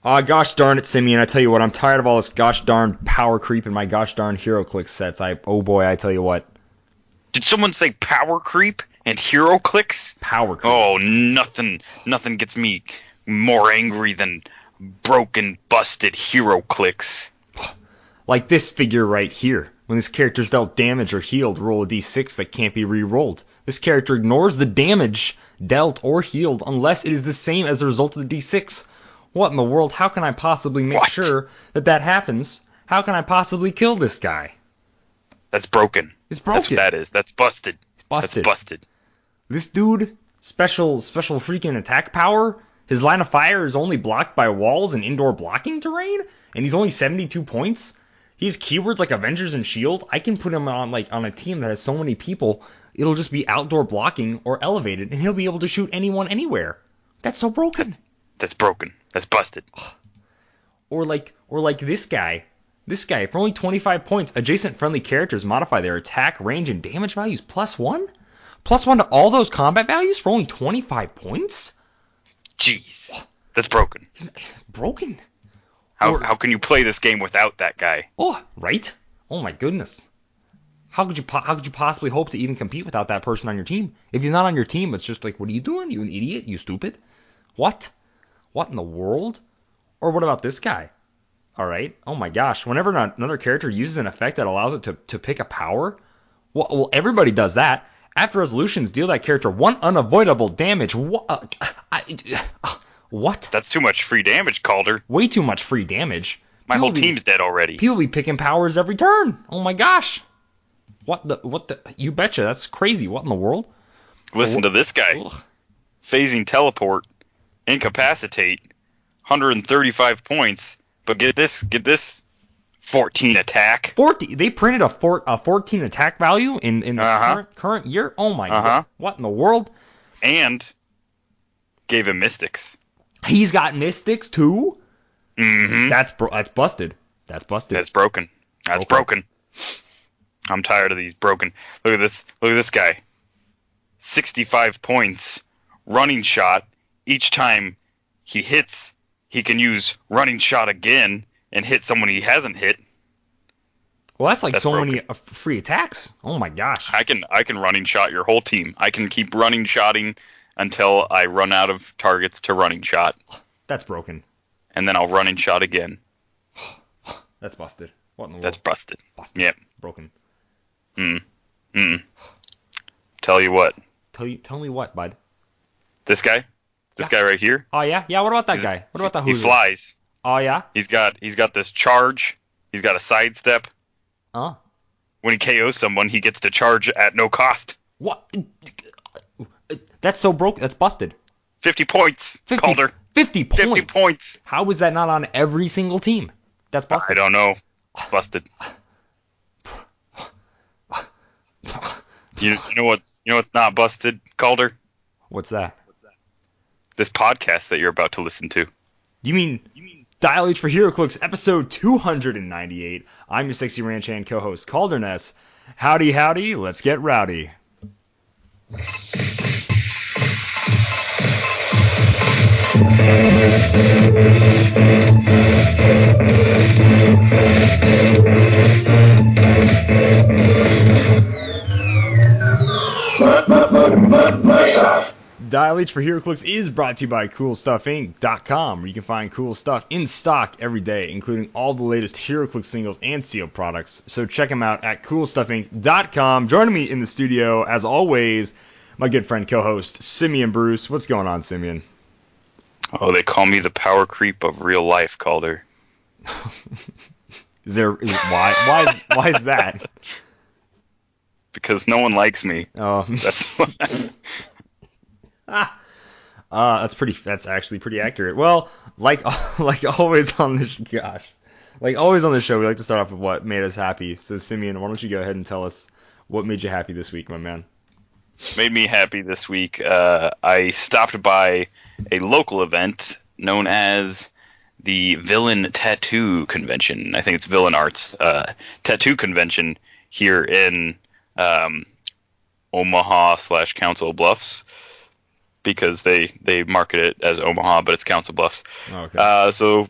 Gosh darn it, Simeon. I tell you what, I'm tired of all this gosh darn power creep in my gosh darn Heroclix sets. Oh boy, I tell you what. Did someone say power creep and Heroclix? Power creep. Oh, nothing gets me more angry than broken, busted Heroclix. Like this figure right here. When this character's dealt damage or healed, roll a d6 that can't be re-rolled. This character ignores the damage dealt or healed unless it is the same as the result of the d6. What in the world? How can I possibly make sure that happens? How can I possibly kill this guy? That's broken. It's broken. That's what that is. That's busted. It's busted. That's busted. This dude, special freaking attack power. His line of fire is only blocked by walls and indoor blocking terrain, and he's only 72 points. He has keywords like Avengers and Shield. I can put him on a team that has so many people, it'll just be outdoor blocking or elevated, and he'll be able to shoot anyone anywhere. That's so broken. That's broken. That's busted. Or like this guy. This guy, for only 25 points, adjacent friendly characters modify their attack, range, and damage values +1? +1 to all those combat values for only 25 points? Jeez. That's broken. Broken. How can you play this game without that guy? Oh, right? Oh my goodness. How could you possibly hope to even compete without that person on your team? If he's not on your team, it's just like, what are you doing? You an idiot? You stupid? What? What in the world? Or what about this guy? All right. Oh my gosh. Whenever another character uses an effect that allows it to pick a power, well, everybody does that. After resolutions, deal that character 1 unavoidable damage. What? That's too much free damage, Kalder. Way too much free damage. My whole team's dead already. People be picking powers every turn. Oh my gosh. What the? You betcha. That's crazy. What in the world? Listen to this guy. Ugh. Phasing teleport, incapacitate, 135 points. But get this, 14 attack. 40. They printed a 14 attack value in the current year. Oh my god. What in the world? And gave him mystics. He's got mystics too. Mm-hmm. That's busted. That's busted. That's broken. That's broken. I'm tired of these broken. Look at this guy. 65 points. Running shot. Each time he hits, he can use running shot again and hit someone he hasn't hit. Well, that's so broken. Many free attacks. Oh my gosh. I can running shot your whole team. I can keep running shotting until I run out of targets to running shot. That's broken. And then I'll running shot again. That's busted. What in the world? That's busted. Busted. Yep. Broken. Tell you what. Tell me what, bud. This guy? This guy right here? Oh yeah? Yeah, what about that guy? What about the Hoosier? He flies. Oh yeah? He's got this charge. He's got a sidestep. When he KOs someone, he gets to charge at no cost. What? That's so broke. That's busted. 50 points, Kalder. 50 points? 50 points. How is that not on every single team? That's busted. I don't know. Busted. You know what? You know what's not busted, Kalder? What's that? This podcast that you're about to listen to. You mean Dial H for Heroclix, episode 298. I'm your sexy ranch hand co-host, Calderness. Howdy, howdy, let's get rowdy. Dial H for Heroclix is brought to you by CoolStuffInc.com, where you can find cool stuff in stock every day, including all the latest Heroclix singles and sealed products. So check them out at CoolStuffInc.com. Joining me in the studio, as always, my good friend co-host, Simeon Bruce. What's going on, Simeon? Oh, they call me the power creep of real life, Kalder. Why is that? Because no one likes me. Oh, that's why. That's actually pretty accurate. Well, like always on this show, we like to start off with what made us happy. So Simeon, why don't you go ahead and tell us what made you happy this week, my man? Made me happy this week. I stopped by a local event known as the Villain Tattoo Convention. I think it's Villain Arts Tattoo Convention here in Omaha / Council Bluffs. because they market it as Omaha, but it's Council Bluffs. Oh, okay. So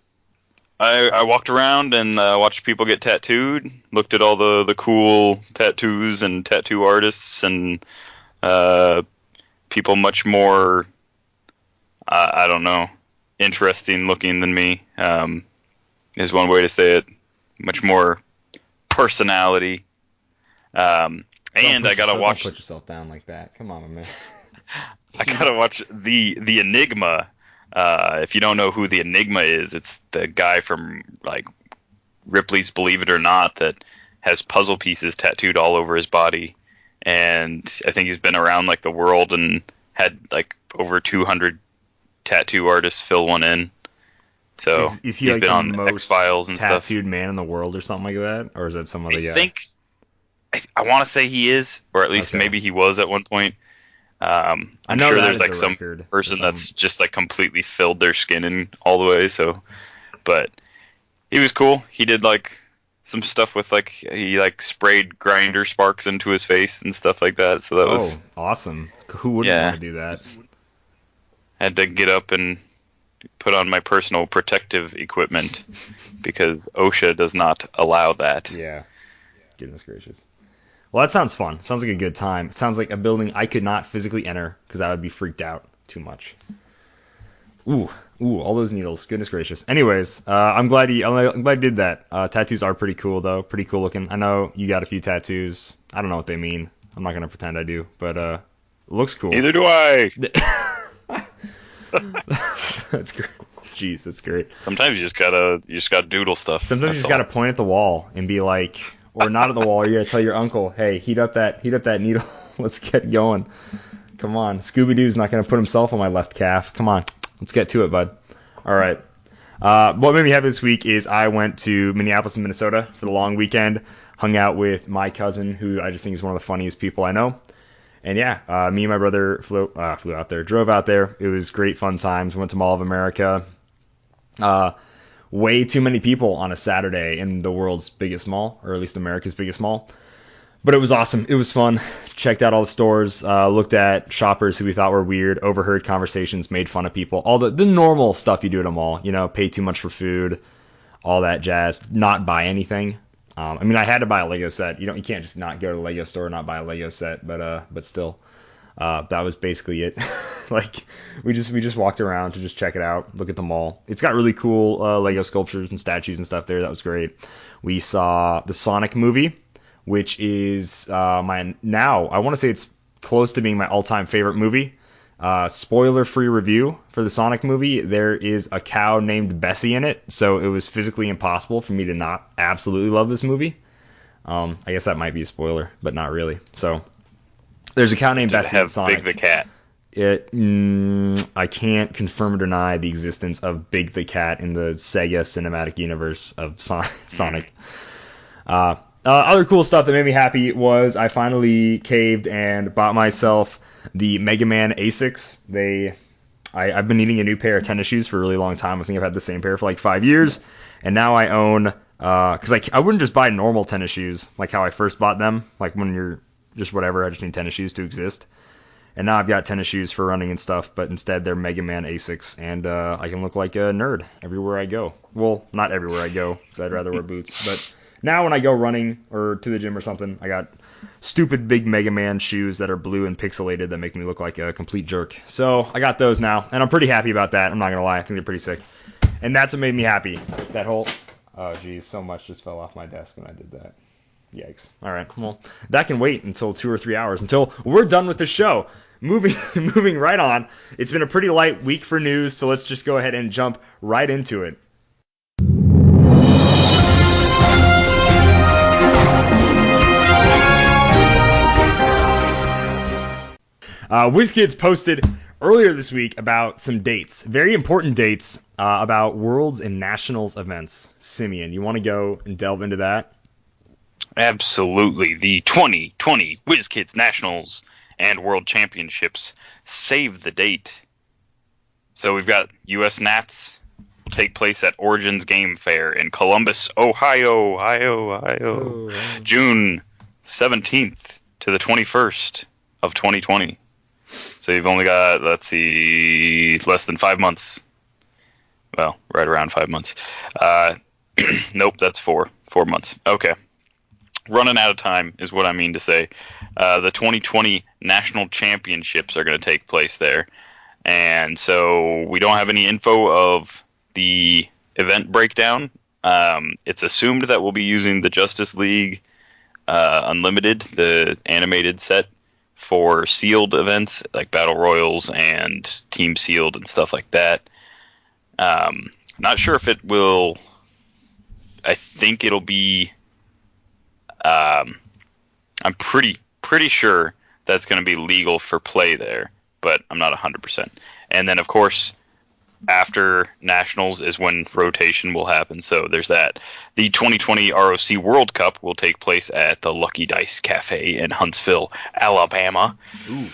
I walked around and watched people get tattooed, looked at all the cool tattoos and tattoo artists and people much more, I don't know, interesting looking than me, is one way to say it. Much more personality. And I gotta watch. Don't put yourself down like that. Come on, man. I gotta watch the Enigma. If you don't know who the Enigma is, it's the guy from like Ripley's Believe It or Not that has puzzle pieces tattooed all over his body, and I think he's been around like the world and had like over 200 tattoo artists fill one in. So is he he's like been the on most X-Files and tattooed stuff. man in the world or something like that, or is that some other guy? I think I want to say he is, or at least maybe he was at one point. I'm sure there's like some person that's just like completely filled their skin in all the way. So, but he was cool. He did like some stuff with like he like sprayed grinder sparks into his face and stuff like that. So that was awesome. Who wouldn't want to do that? Had to get up and put on my personal protective equipment because OSHA does not allow that. Yeah. Goodness gracious. Well, that sounds fun. Sounds like a good time. It sounds like a building I could not physically enter because I would be freaked out too much. Ooh, all those needles. Goodness gracious. Anyways, I'm glad you did that. Tattoos are pretty cool though. Pretty cool looking. I know you got a few tattoos. I don't know what they mean. I'm not gonna pretend I do, but it looks cool. Neither do I. That's great. Jeez, that's great. Sometimes you just gotta doodle stuff. Sometimes you just gotta point at the wall and be like, or not at the wall. You gotta tell your uncle, hey, heat up that needle. Let's get going. Come on, Scooby-Doo's not gonna put himself on my left calf. Come on, let's get to it, bud. All right. What made me happy this week is I went to Minneapolis and Minnesota for the long weekend. Hung out with my cousin, who I just think is one of the funniest people I know. And yeah, me and my brother flew out there, drove out there. It was great fun times. Went to Mall of America. Way too many people on a Saturday in the world's biggest mall, or at least America's biggest mall. But it was awesome. It was fun. Checked out all the stores, looked at shoppers who we thought were weird, overheard conversations, made fun of people. All the normal stuff you do at a mall, pay too much for food, all that jazz, not buy anything. I mean, I had to buy a Lego set. You can't just not go to the Lego store and not buy a Lego set, but still. That was basically it. Like we just walked around to just check it out, look at the mall. It's got really cool Lego sculptures and statues and stuff there. That was great. We saw the Sonic movie, which is I want to say it's close to being my all-time favorite movie. Spoiler-free review for the Sonic movie. There is a cow named Bessie in it, so it was physically impossible for me to not absolutely love this movie. I guess that might be a spoiler, but not really. So there's a cow named Bessie in Sonic. Big the Cat. I can't confirm or deny the existence of Big the Cat in the Sega cinematic universe of Sonic. Other cool stuff that made me happy was I finally caved and bought myself the Mega Man Asics. I've been needing a new pair of tennis shoes for a really long time. I think I've had the same pair for like 5 years, and now I own because I wouldn't just buy normal tennis shoes like how I first bought them, like when you're just whatever. I just need tennis shoes to exist. And now I've got tennis shoes for running and stuff, but instead they're Mega Man Asics, and I can look like a nerd everywhere I go. Well, not everywhere I go, because I'd rather wear boots. But now when I go running or to the gym or something, I got stupid big Mega Man shoes that are blue and pixelated that make me look like a complete jerk. So I got those now, and I'm pretty happy about that. I'm not going to lie. I think they're pretty sick. And that's what made me happy. That whole... Oh, geez, so much just fell off my desk when I did that. Yikes. All right, well, that can wait until 2 or 3 hours, until we're done with the show. Moving right on. It's been a pretty light week for news, so let's just go ahead and jump right into it. WizKids posted earlier this week about some dates, very important dates, about Worlds and Nationals events. Simeon, you want to go and delve into that? Absolutely. The 2020 WizKids Nationals and World Championships save the date. So we've got U.S. Nats will take place at Origins Game Fair in Columbus, Ohio. June 17th to the 21st of 2020. So you've only got, let's see, less than 5 months. Well, right around 5 months. Nope, that's 4 months. Okay. Running out of time is what I mean to say. The 2020 National Championships are going to take place there. And so we don't have any info of the event breakdown. It's assumed that we'll be using the Justice League Unlimited, the animated set, for sealed events like Battle Royals and Team Sealed and stuff like that. Not sure if it will. I think it'll be. I'm pretty sure that's going to be legal for play there, but I'm not 100%. And then, of course, after Nationals is when rotation will happen, so there's that. The 2020 ROC World Cup will take place at the Lucky Dice Cafe in Huntsville, Alabama. Ooh.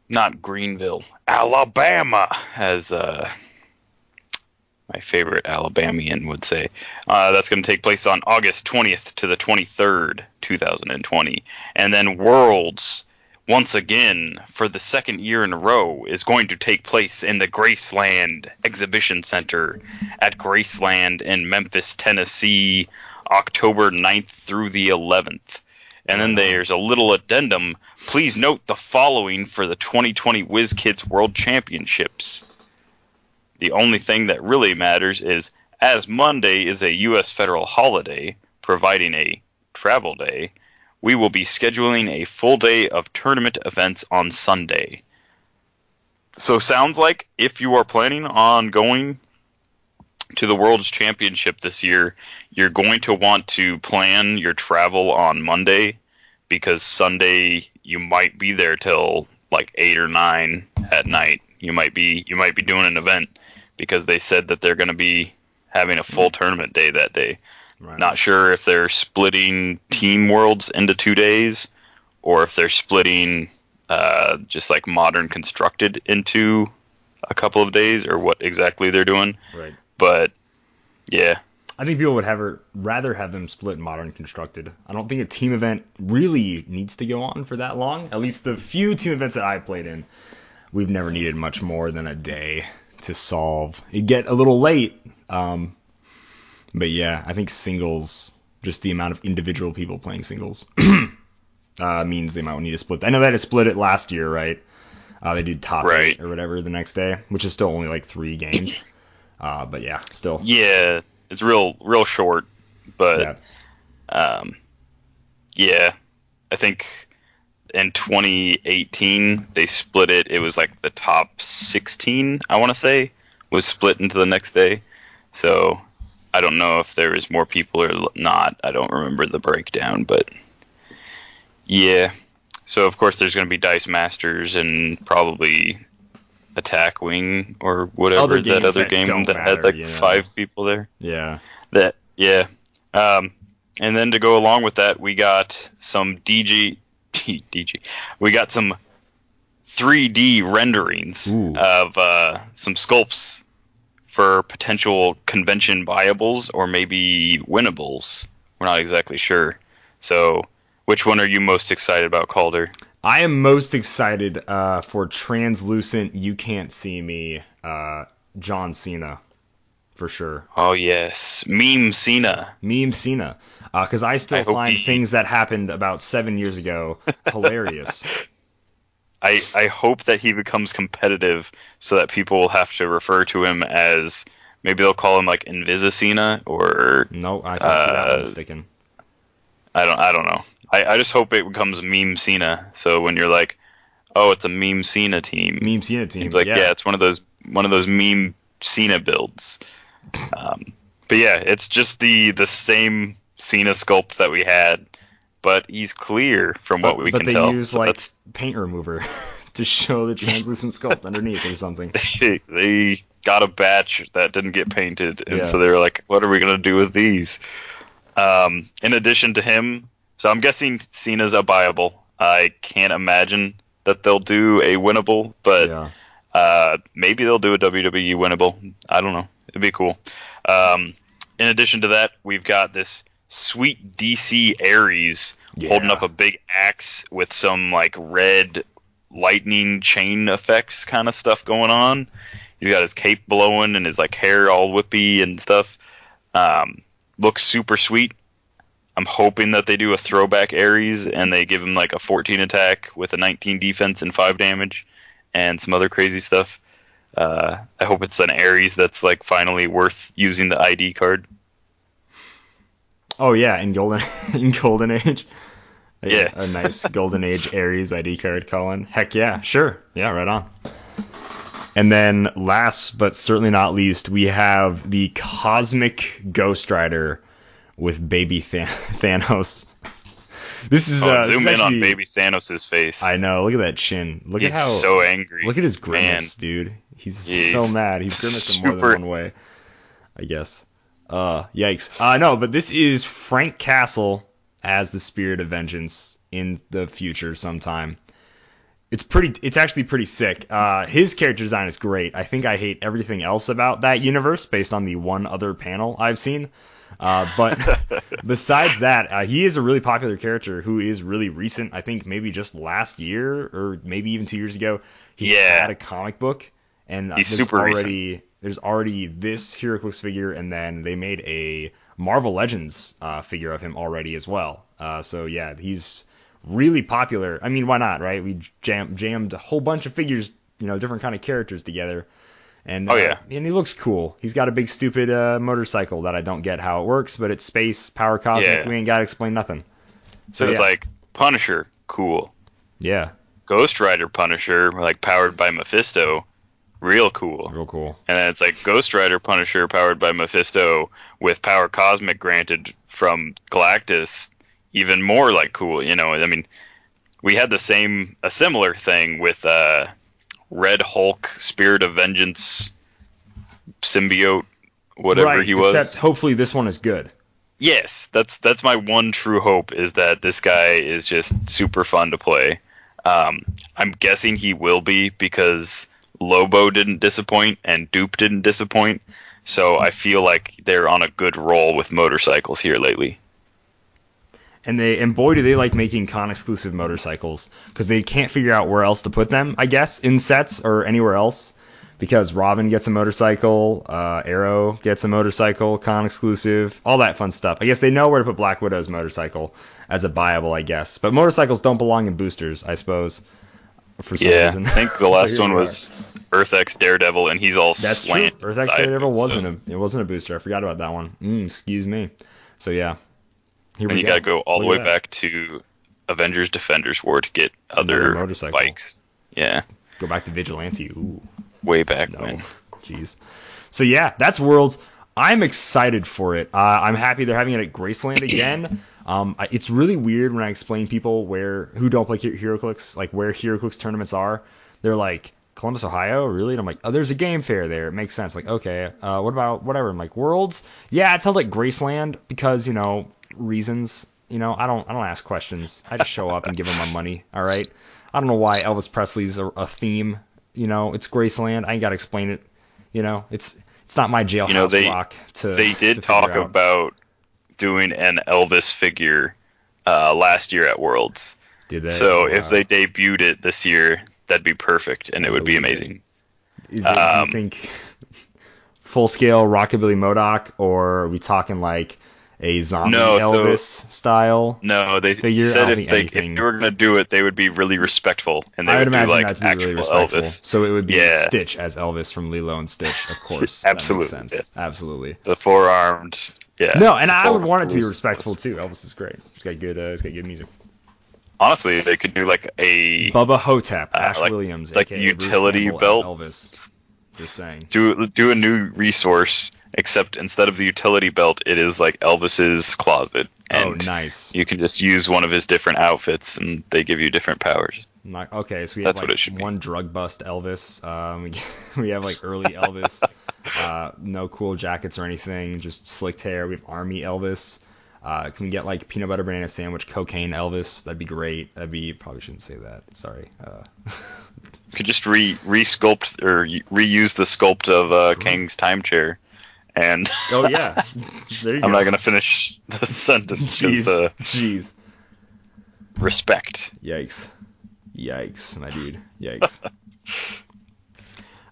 Not Greenville, Alabama, as my favorite Alabamian would say. That's going to take place on August 20th to the 23rd, 2020. And then Worlds, once again, for the second year in a row, is going to take place in the Graceland Exhibition Center at Graceland in Memphis, Tennessee, October 9th through the 11th. And then there's a little addendum. Please note the following for the 2020 WizKids World Championships. The only thing that really matters is, as Monday is a U.S. federal holiday, providing a travel day, we will be scheduling a full day of tournament events on Sunday. So sounds like if you are planning on going to the World's Championship this year, you're going to want to plan your travel on Monday, because Sunday you might be there till like 8 or 9 at night. You might be doing an event, because they said that they're going to be having a full tournament day that day. Right. Not sure if they're splitting Team Worlds into 2 days, or if they're splitting just like Modern Constructed into a couple of days, or what exactly they're doing. Right. But, yeah. I think people would rather have them split Modern Constructed. I don't think a team event really needs to go on for that long. At least the few team events that I've played in, we've never needed much more than a day to solve. It get a little late, but yeah, I think singles, just the amount of individual people playing singles, means they might need to split. I know they had to split it last year, right? They did top 8 or whatever the next day, which is still only like 3 games. But yeah, still. Yeah, it's real short, but yeah, I think in 2018 they split it. It was like the top 16, I want to say, was split into the next day. So I don't know if there was more people or not. I don't remember the breakdown, but yeah. So of course there's going to be Dice Masters and probably Attack Wing or whatever, that other game that had like 5 people there. Yeah. And then to go along with that, we got some we got some 3D renderings of some sculpts for potential convention buyables or maybe winnables. We're not exactly sure. So, which one are you most excited about, Calder? I am most excited for translucent, you can't see me, John Cena, for sure. Oh, yes. Meme Cena. Because I still find things that happened about 7 years ago hilarious. I hope that he becomes competitive so that people will have to refer to him as, maybe they'll call him like Invisicena or... No, I think that one's sticking. I don't know. I just hope it becomes Meme Cena. So when you're like, oh, it's a Meme Cena team. He's like, yeah, it's one of those Meme Cena builds. But yeah, it's just the same Cena sculpt that we had, but he's clear from what we can tell. But they use like paint remover to show the translucent sculpt underneath or something. They got a batch that didn't get painted, and so they were like, what are we going to do with these? In addition to him, so I'm guessing Cena's a buyable. I can't imagine that they'll do a winnable, but maybe they'll do a WWE winnable. I don't know. It'd be cool. In addition to that, we've got this sweet DC Ares holding up a big axe with some like red lightning chain effects kind of stuff going on. He's got his cape blowing and his like hair all whippy and stuff. Looks super sweet. I'm hoping that they do a throwback Ares and they give him like a 14 attack with a 19 defense and 5 damage and some other crazy stuff. I hope it's an Ares that's like finally worth using the ID card. Oh yeah, in Golden Age. Yeah. A nice Golden Age Ares ID card, Colin. Heck yeah, sure. Yeah, right on. And then last but certainly not least, we have the Cosmic Ghost Rider with Baby Thanos. This is zoom in actually, on Baby Thanos' face. I know. Look at that chin. Look He's at how so angry. Look at his grimace, dude. He's so mad. He's grimacing more than one way, I guess. Yikes. No, but this is Frank Castle as the Spirit of Vengeance in the future sometime. It's actually pretty sick. His character design is great. I think I hate everything else about that universe based on the one other panel I've seen. But besides that, he is a really popular character who is really recent. I think maybe just last year or maybe even 2 years ago, he had a comic book. And he's super recent. There's already this Heroclix figure, and then they made a Marvel Legends figure of him already as well. So yeah, he's really popular. I mean, why not, right? We jammed a whole bunch of figures, different kind of characters together. And and he looks cool. He's got a big stupid motorcycle that I don't get how it works, but it's space, power cosmic. Yeah. We ain't got to explain nothing. So it's like Punisher, cool. Yeah. Ghost Rider Punisher, like powered by Mephisto, real cool. Real cool. And then it's like Ghost Rider Punisher powered by Mephisto with power cosmic granted from Galactus, even more like cool. I mean, we had a similar thing with Red Hulk, Spirit of Vengeance, symbiote, whatever he was. Except hopefully this one is good. Yes, that's my one true hope, is that this guy is just super fun to play. I'm guessing he will be, because Lobo didn't disappoint and Dupe didn't disappoint, so I feel like they're on a good roll with motorcycles here lately. And boy, do they like making con-exclusive motorcycles, because they can't figure out where else to put them, I guess, in sets or anywhere else, because Robin gets a motorcycle, Arrow gets a motorcycle, con-exclusive, all that fun stuff. I guess they know where to put Black Widow's motorcycle as a buyable, I guess. But motorcycles don't belong in boosters, I suppose, for some reason. I think the last one was Earth X Daredevil, and he's all slanted. True. Earth X Daredevil wasn't a booster. I forgot about that one. Excuse me. So yeah. And you got to go all the way back to Avengers Defenders War to get other bikes. Yeah. Go back to Vigilante. Ooh. Way back when. Jeez. So yeah, that's Worlds. I'm excited for it. I'm happy they're having it at Graceland again. It's really weird when I explain people who don't play Heroclix, like where Heroclix tournaments are. They're like, Columbus, Ohio? Really? And I'm like, oh, there's a game fair there. It makes sense. Like, okay, what about whatever? I'm like, Worlds? Yeah, it's held at Graceland because, reasons. I don't ask questions. I just show up and give them my money. All right. I don't know why Elvis Presley's a theme. It's Graceland. I ain't got to explain it. It's not my jailhouse rock to. They did talk about doing an Elvis figure last year at Worlds. Did they? So if they debuted it this year, that'd be perfect, and it would be amazing. Is it, do you think full scale Rockabilly MODOK, or are we talking like a zombie Elvis style? No, they figure? said if they were going to do it, they would be really respectful, and they would do like actual really Elvis. So it would be Stitch as Elvis from Lilo and Stitch, of course. Absolutely, that makes sense. Yes. Absolutely. The four-armed. Yeah. No, and I would want it to be respectful too. Elvis is great. He's got good music. Honestly, they could do like a Bubba Hotep, Ash Williams, like the utility belt. Elvis. Just saying. Do a new resource, except instead of the utility belt, it is like Elvis's closet. And nice. You can just use one of his different outfits, and they give you different powers. Okay, so we have like one drug bust Elvis. We have like early Elvis. No cool jackets or anything, just slicked hair. We have Army Elvis. Can we get like peanut butter banana sandwich cocaine Elvis? That'd be great. Probably shouldn't say that. Sorry. Could just re-sculpt or reuse the sculpt of Kang's time chair. And oh yeah, there you go. I'm not gonna finish the sentence. Jeez. Respect. Yikes. Yikes, my dude. Yikes.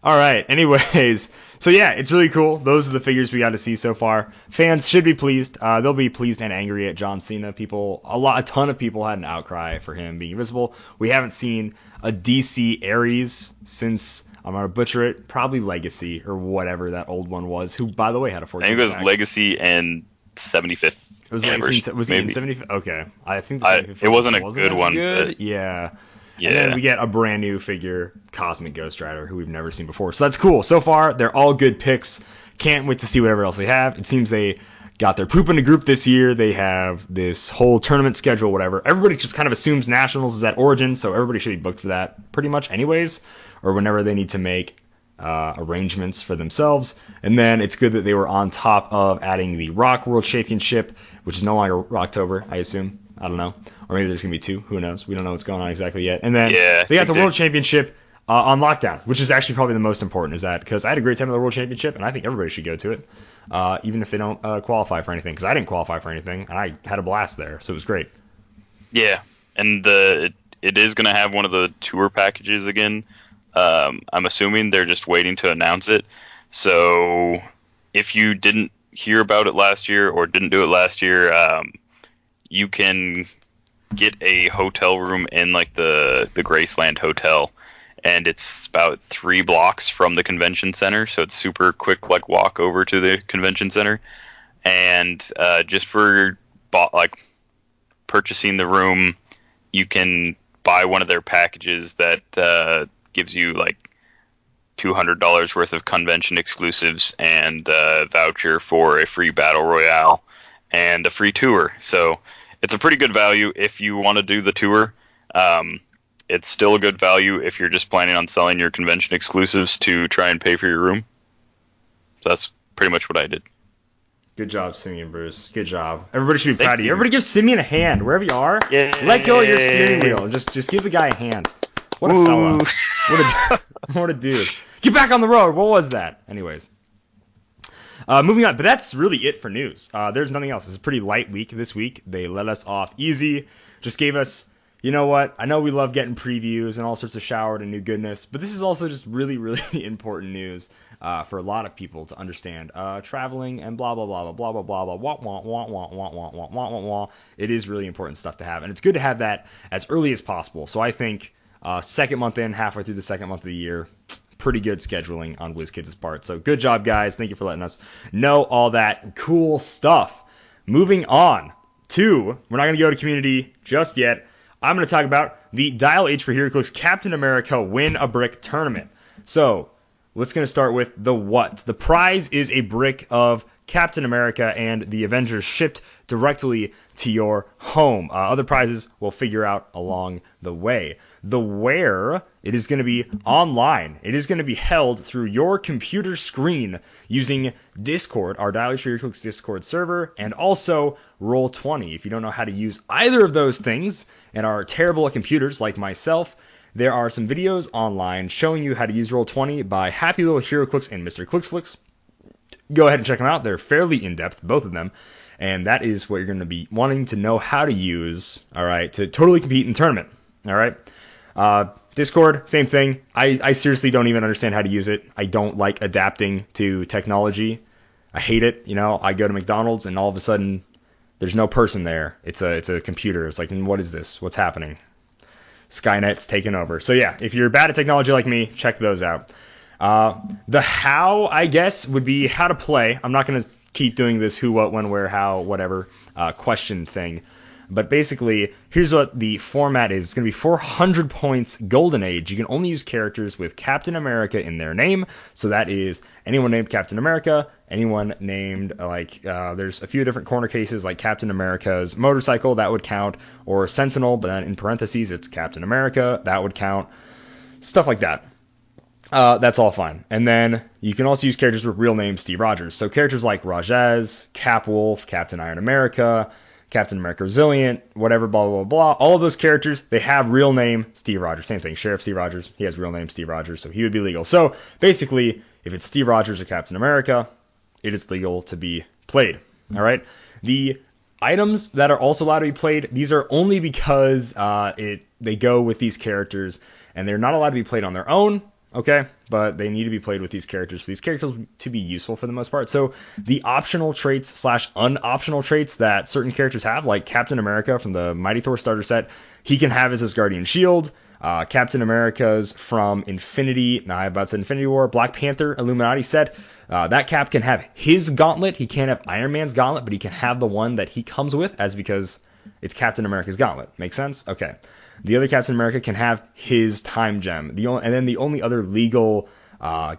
All right. Anyways, so yeah, it's really cool. Those are the figures we got to see so far. Fans should be pleased. They'll be pleased and angry at John Cena. A ton of people had an outcry for him being invisible. We haven't seen a DC Ares since, I'm gonna butcher it, probably Legacy or whatever that old one was. Who, by the way, had a 14. I think it was Legacy and 75th. It was Legacy. Was it in 75th? Okay, I think the 75th it wasn't a good one. Good? Yeah. Yeah. And then we get a brand new figure, Cosmic Ghost Rider, who we've never seen before. So that's cool. So far, they're all good picks. Can't wait to see whatever else they have. It seems they got their poop in a group this year. They have this whole tournament schedule, whatever. Everybody just kind of assumes Nationals is at Origin, so everybody should be booked for that pretty much anyways, or whenever they need to make arrangements for themselves. And then it's good that they were on top of adding the Rock World Championship, which is no longer Rocktober, I assume. I don't know. Or maybe there's going to be 2. Who knows? We don't know what's going on exactly yet. And then they got the World Championship on lockdown, which is actually probably the most important, is that because I had a great time at the World Championship, and I think everybody should go to it, even if they don't qualify for anything, because I didn't qualify for anything, and I had a blast there, so it was great. Yeah, and it is going to have one of the tour packages again. I'm assuming they're just waiting to announce it. So if you didn't hear about it last year or didn't do it last year, you can get a hotel room in like the Graceland Hotel, and it's about 3 blocks from the convention center, so it's super quick, like walk over to the convention center. And just for like purchasing the room, you can buy one of their packages that gives you like $200 worth of convention exclusives and a voucher for a free battle royale and a free tour. So it's a pretty good value if you want to do the tour. It's still a good value if you're just planning on selling your convention exclusives to try and pay for your room. So that's pretty much what I did. Good job, Simeon Bruce. Good job. Everybody should be proud of you. Everybody give Simeon a hand wherever you are. Yay. Let go of your steering wheel and just give the guy a hand. What a fella. What a dude. Get back on the road. What was that? Anyways. Moving on, but that's really it for news. There's nothing else. It's a pretty light week this week. They let us off easy. Just gave us, you know what? I know we love getting previews and all sorts of showered and new goodness, but this is also just really, really important news for a lot of people to understand. Traveling and blah, blah, blah, blah, blah, blah, blah, blah, wah, wah, wah, wah, wah, wah, wah, wah, wah. It is really important stuff to have, and it's good to have that as early as possible. So I think second month in, halfway through the second month of the year, pretty good scheduling on WizKids' part. So good job, guys. Thank you for letting us know all that cool stuff. Moving on to, we're not going to go to community just yet. I'm going to talk about the Dial H for Heroclix Captain America Win a Brick tournament. So let's going to start with the what. The prize is a brick of Captain America and the Avengers shipped directly to your home. Other prizes we'll figure out along the way. The where, it is going to be online. It is going to be held through your computer screen using Discord, our Dial H for Heroclix Discord server, and also Roll20. If you don't know how to use either of those things and are terrible at computers like myself, there are some videos online showing you how to use Roll20 by Happy Little Heroclix and Mr. Clix Flix. Go ahead and check them out. They're fairly in-depth, both of them. And that is what you're going to be wanting to know how to use, all right, to totally compete in the tournament, all right? Discord, same thing. I seriously don't even understand how to use it. I don't like adapting to technology. I hate it. You know, I go to McDonald's and all of a sudden there's no person there. It's a computer. It's like, what is this? What's happening? Skynet's taken over. So yeah, if you're bad at technology like me, check those out. The how, I guess, would be how to play. I'm not going to keep doing this who, what, when, where, how, whatever question thing. But basically, here's what the format is. It's going to be 400 points Golden Age. You can only use characters with Captain America in their name. So that is anyone named Captain America, anyone named, there's a few different corner cases, like Captain America's motorcycle, that would count, or Sentinel, but then in parentheses, it's Captain America, that would count. Stuff like that. That's all fine. And then you can also use characters with real names Steve Rogers. So characters like Rajez, Cap Wolf, Captain Iron America, Captain America Resilient, whatever, blah, blah, blah. All of those characters, they have real name Steve Rogers. Same thing. Sheriff Steve Rogers, he has real name Steve Rogers, so he would be legal. So basically, if it's Steve Rogers or Captain America, it is legal to be played. All right. The items that are also allowed to be played, these are only because it they go with these characters, and they're not allowed to be played on their own. Okay, but they need to be played with these characters for these characters to be useful for the most part. So the optional traits / unoptional traits that certain characters have, like Captain America from the Mighty Thor starter set, he can have as his Guardian Shield. Captain America's from Infinity War, Black Panther Illuminati set. That Cap can have his gauntlet. He can't have Iron Man's gauntlet, but he can have the one that he comes with, because it's Captain America's gauntlet. Make sense? Okay. The other Captain America can have his time gem. And then the only other legal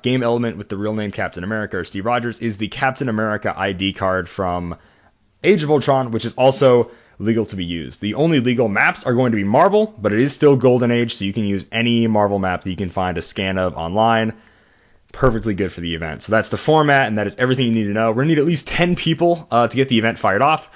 game element with the real name Captain America or Steve Rogers is the Captain America ID card from Age of Ultron, which is also legal to be used. The only legal maps are going to be Marvel, but it is still Golden Age, so you can use any Marvel map that you can find a scan of online. Perfectly good for the event. So that's the format, and that is everything you need to know. We're going to need at least 10 people to get the event fired off.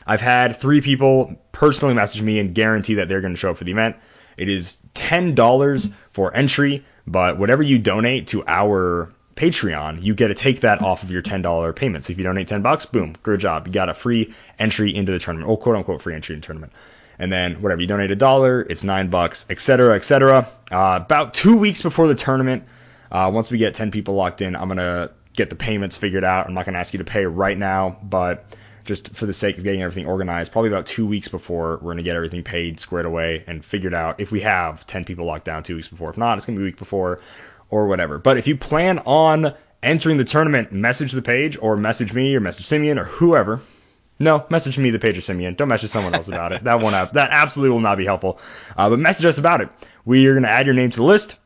I've had 3 people personally message me and guarantee that they're going to show up for the event. It is $10 for entry, but whatever you donate to our Patreon, you get to take that off of your $10 payment. So if you donate $10, boom, good job. You got a free entry into the tournament, or quote unquote free entry into the tournament. And then whatever you donate $1, it's $9, etc., etc. About 2 weeks before the tournament, once we get 10 people locked in, I'm going to get the payments figured out. I'm not going to ask you to pay right now, but just for the sake of getting everything organized, probably about 2 weeks before, we're going to get everything paid, squared away, and figured out if we have 10 people locked down 2 weeks before. If not, it's going to be a week before or whatever. But if you plan on entering the tournament, message the page or message me or message Simeon or whoever. No, message me, the page, or Simeon. Don't message someone else about it. That absolutely will not be helpful. But message us about it. We are going to add your name to the list,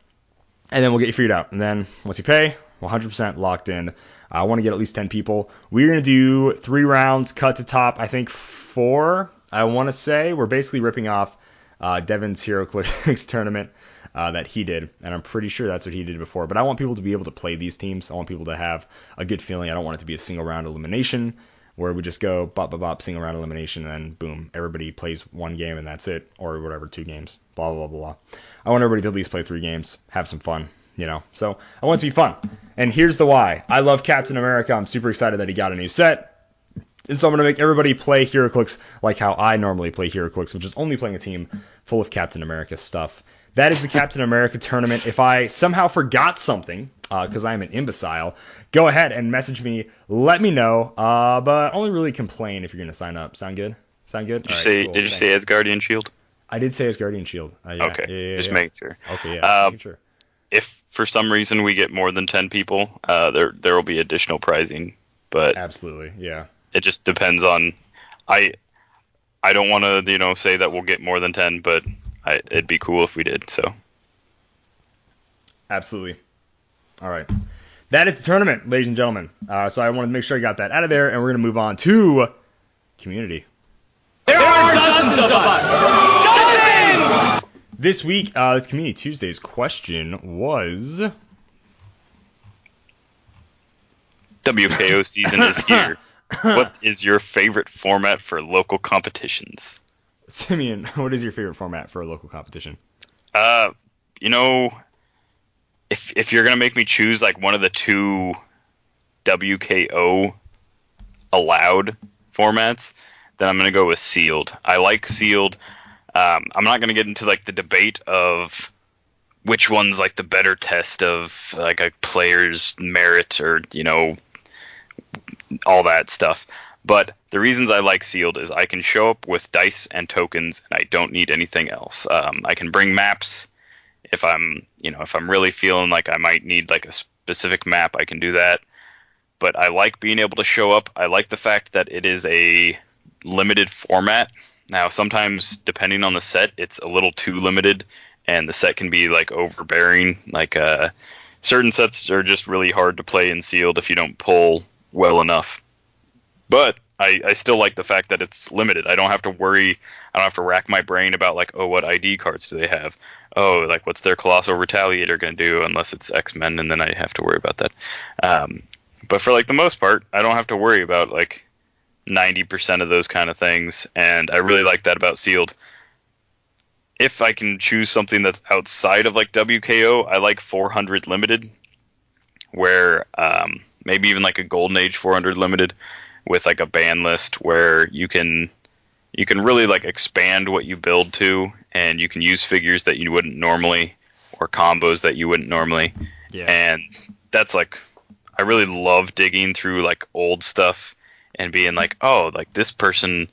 and then we'll get you figured out. And then once you pay, 100% locked in. I want to get at least 10 people. We're going to do 3 rounds, cut to top, I think 4, I want to say. We're basically ripping off Devin's Heroclix tournament that he did, and I'm pretty sure that's what he did before. But I want people to be able to play these teams. I want people to have a good feeling. I don't want it to be a single round elimination where we just go bop, bop, bop, single round elimination, and then boom, everybody plays 1 game and that's it, or whatever, 2 games, blah, blah, blah, blah. I want everybody to at least play 3 games, have some fun. So I want it to be fun. And here's the why. I love Captain America. I'm super excited that he got a new set. And so I'm going to make everybody play Heroclix like how I normally play Heroclix, which is only playing a team full of Captain America stuff. That is the Captain America tournament. If I somehow forgot something, because I am an imbecile, go ahead and message me. Let me know. But only really complain if you're going to sign up. Sound good? Did you say Asgardian Shield? I did say Asgardian Shield. Yeah. Okay. Just making sure. Okay, yeah. Making sure. If for some reason we get more than 10 people, there will be additional pricing, but absolutely, yeah. It just depends on. I don't want to say that we'll get more than 10, but it'd be cool if we did. So absolutely. All right, that is the tournament, ladies and gentlemen. So I wanted to make sure I got that out of there, and we're gonna move on to community. There are dozens of us. This week, this Community Tuesday's question was... WKO season is here. What is your favorite format for local competitions? Simeon, what is your favorite format for a local competition? If you're going to make me choose like one of the 2 WKO allowed formats, then I'm going to go with Sealed. I like Sealed. I'm not going to get into like the debate of which one's like the better test of like a player's merit or, all that stuff. But the reasons I like Sealed is I can show up with dice and tokens and I don't need anything else. I can bring maps if I'm really feeling like I might need like a specific map, I can do that. But I like being able to show up. I like the fact that it is a limited format. Now, sometimes, depending on the set, it's a little too limited, and the set can be, like, overbearing. Like, certain sets are just really hard to play in Sealed if you don't pull well enough. But I still like the fact that it's limited. I don't have to worry. I don't have to rack my brain about, like, what ID cards do they have? What's their Colossal Retaliator going to do, unless it's X-Men, and then I have to worry about that. But for, like, the most part, I don't have to worry about, like, 90% of those kind of things, and I really like that about Sealed. If I can choose something that's outside of like WKO, I like 400 Limited, where maybe even like a Golden Age 400 Limited with like a ban list where you can you can really like expand what you build to, and you can use figures that you wouldn't normally, or combos that you wouldn't normally. Yeah. And that's like, I really love digging through like old stuff and being like, oh, like this person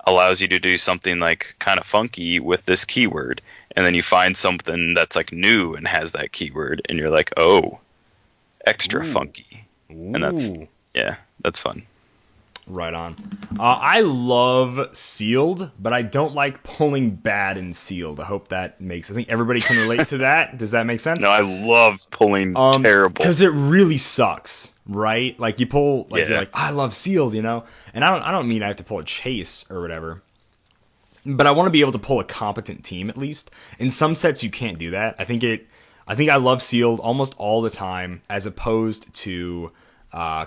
allows you to do something like kind of funky with this keyword, and then you find something that's like new and has that keyword, and you're like, oh, extra funky. Ooh. And that's fun. Right on. I love sealed, but I don't like pulling bad in sealed. I hope that I think everybody can relate to that. Does that make sense? No, I love pulling terrible. Because it really sucks, right? Like you pull, like you're like, I love sealed, you know? And I don't mean I have to pull a chase or whatever. But I want to be able to pull a competent team at least. In some sets you can't do that. I think I love sealed almost all the time as opposed to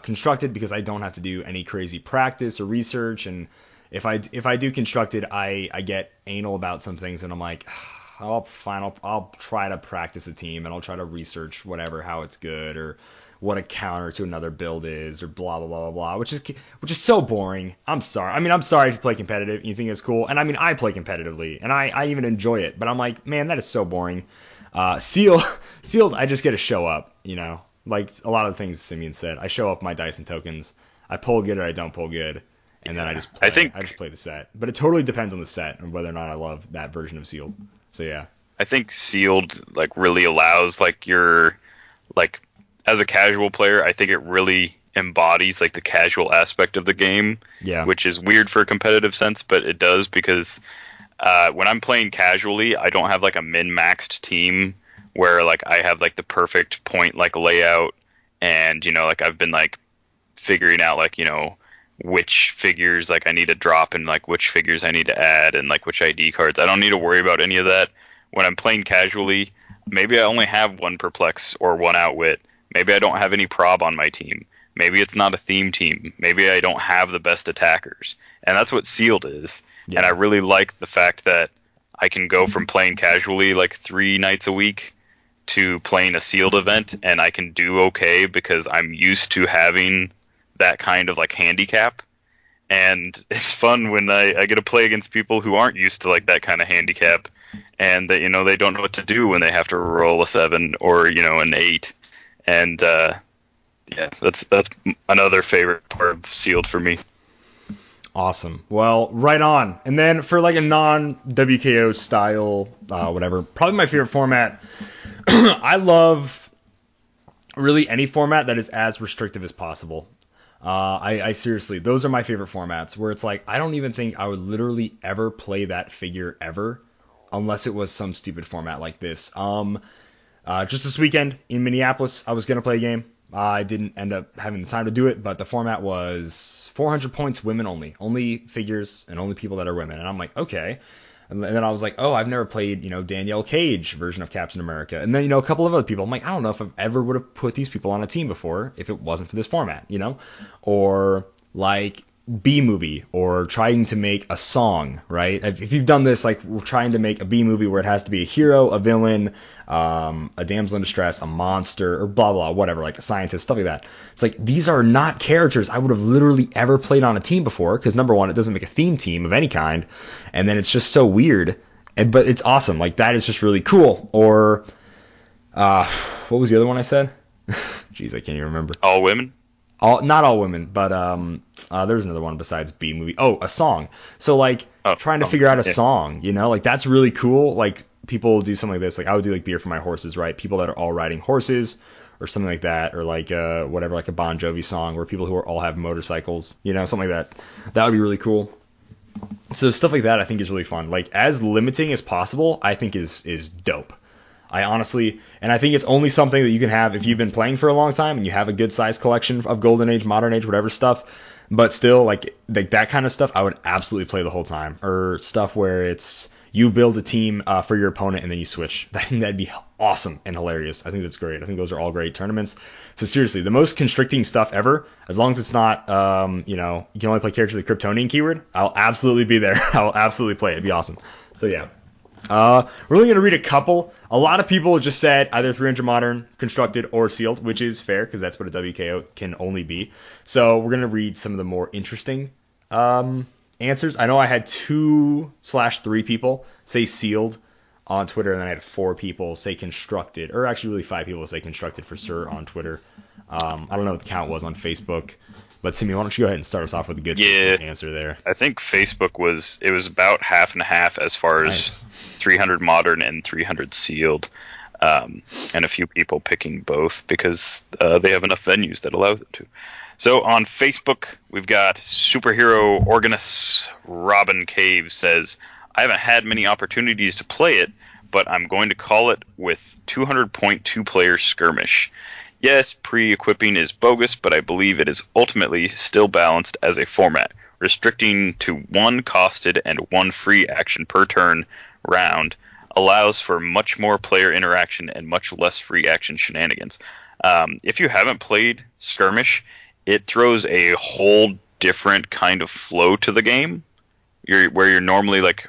constructed, because I don't have to do any crazy practice or research, and if I do constructed, I get anal about some things, and I'm like, I'll try to practice a team, and I'll try to research whatever, how it's good, or what a counter to another build is, or blah blah blah blah blah, which is so boring. I'm sorry. I mean, I'm sorry if you play competitive and you think it's cool, and I mean I play competitively and I even enjoy it, but I'm like, man, that is so boring. Sealed, I just get to show up, you know. Like a lot of the things Simeon said, I show up my dice and tokens. I pull good or I don't pull good, and then I just play. I just play the set. But it totally depends on the set and whether or not I love that version of sealed. So yeah. I think sealed like really allows like your like as a casual player, I think it really embodies like the casual aspect of the game. Yeah. Which is weird for a competitive sense, but it does, because when I'm playing casually, I don't have like a min-maxed team where like I have like the perfect point like layout, and you know, like I've been like figuring out like, you know, which figures like I need to drop and like which figures I need to add and like which ID cards. I don't need to worry about any of that. When I'm playing casually, maybe I only have one perplex or one outwit. Maybe I don't have any prob on my team. Maybe it's not a theme team. Maybe I don't have the best attackers. And that's what sealed is. Yeah. And I really like the fact that I can go from playing casually like 3 nights a week to playing a sealed event, and I can do okay because I'm used to having that kind of like handicap. And it's fun when I get to play against people who aren't used to like that kind of handicap, and that, you know, they don't know what to do when they have to roll a 7 or, you know, an 8. And that's another favorite part of sealed for me. Awesome. Well, right on. And then for like a non-WKO style, whatever, probably my favorite format. I love really any format that is as restrictive as possible. I seriously, those are my favorite formats, where it's like, I don't even think I would literally ever play that figure ever unless it was some stupid format like this. Just this weekend in Minneapolis, I was going to play a game. I didn't end up having the time to do it, but the format was 400 points, women only figures and only people that are women. And I'm like, okay. And then I was like, oh, I've never played, you know, Danielle Cage version of Captain America. And then, you know, a couple of other people. I'm like, I don't know if I ever would have put these people on a team before if it wasn't for this format, you know? Or like B-movie, or trying to make a song, right? If you've done this, like we're trying to make a B-movie where it has to be a hero, a villain, a damsel in distress, a monster, or blah, blah, whatever, like a scientist, stuff like that. It's like, these are not characters I would have literally ever played on a team before, because number one, it doesn't make a theme team of any kind, and then it's just so weird, but it's awesome. Like, that is just really cool. Or, what was the other one I said? Jeez, I can't even remember. All women? Not all women, but there's another one besides B movie. Oh, a song. So like trying to figure out a song, you know, like that's really cool. Like people do something like this. Like I would do like Beer for My Horses, right? People that are all riding horses or something like that, or like whatever, like a Bon Jovi song where people who all have motorcycles, you know, something like that. That would be really cool. So stuff like that I think is really fun. Like as limiting as possible, I think is dope. I honestly, and I think it's only something that you can have if you've been playing for a long time and you have a good size collection of Golden Age, Modern Age, whatever stuff. But still, like that kind of stuff, I would absolutely play the whole time. Or stuff where it's you build a team for your opponent and then you switch. I think that'd be awesome and hilarious. I think that's great. I think those are all great tournaments. So seriously, the most constricting stuff ever, as long as it's not, you know, you can only play characters with the Kryptonian keyword, I'll absolutely be there. I'll absolutely play it. It'd be awesome. So yeah. We're only going to read a couple. A lot of people just said either 300 Modern, Constructed, or Sealed, which is fair because that's what a WKO can only be. So we're going to read some of the more interesting answers. I know I had 2/3 people say sealed on Twitter, and then I had 4 people say constructed, or actually really 5 people say constructed for sure on Twitter. I don't know what the count was on Facebook, but Simeon, why don't you go ahead and start us off with a good answer there? I think Facebook was about half and half as far as 300 modern and 300 sealed, and a few people picking both because they have enough venues that allow them to. So on Facebook, we've got Superhero Organist Robin Cave says, I haven't had many opportunities to play it, but I'm going to call it with 200.2 player skirmish. Yes, pre-equipping is bogus, but I believe it is ultimately still balanced as a format, restricting to 1 costed and 1 free action per turn round allows for much more player interaction and much less free action shenanigans. If you haven't played skirmish, it throws a whole different kind of flow to the game. Where you're normally like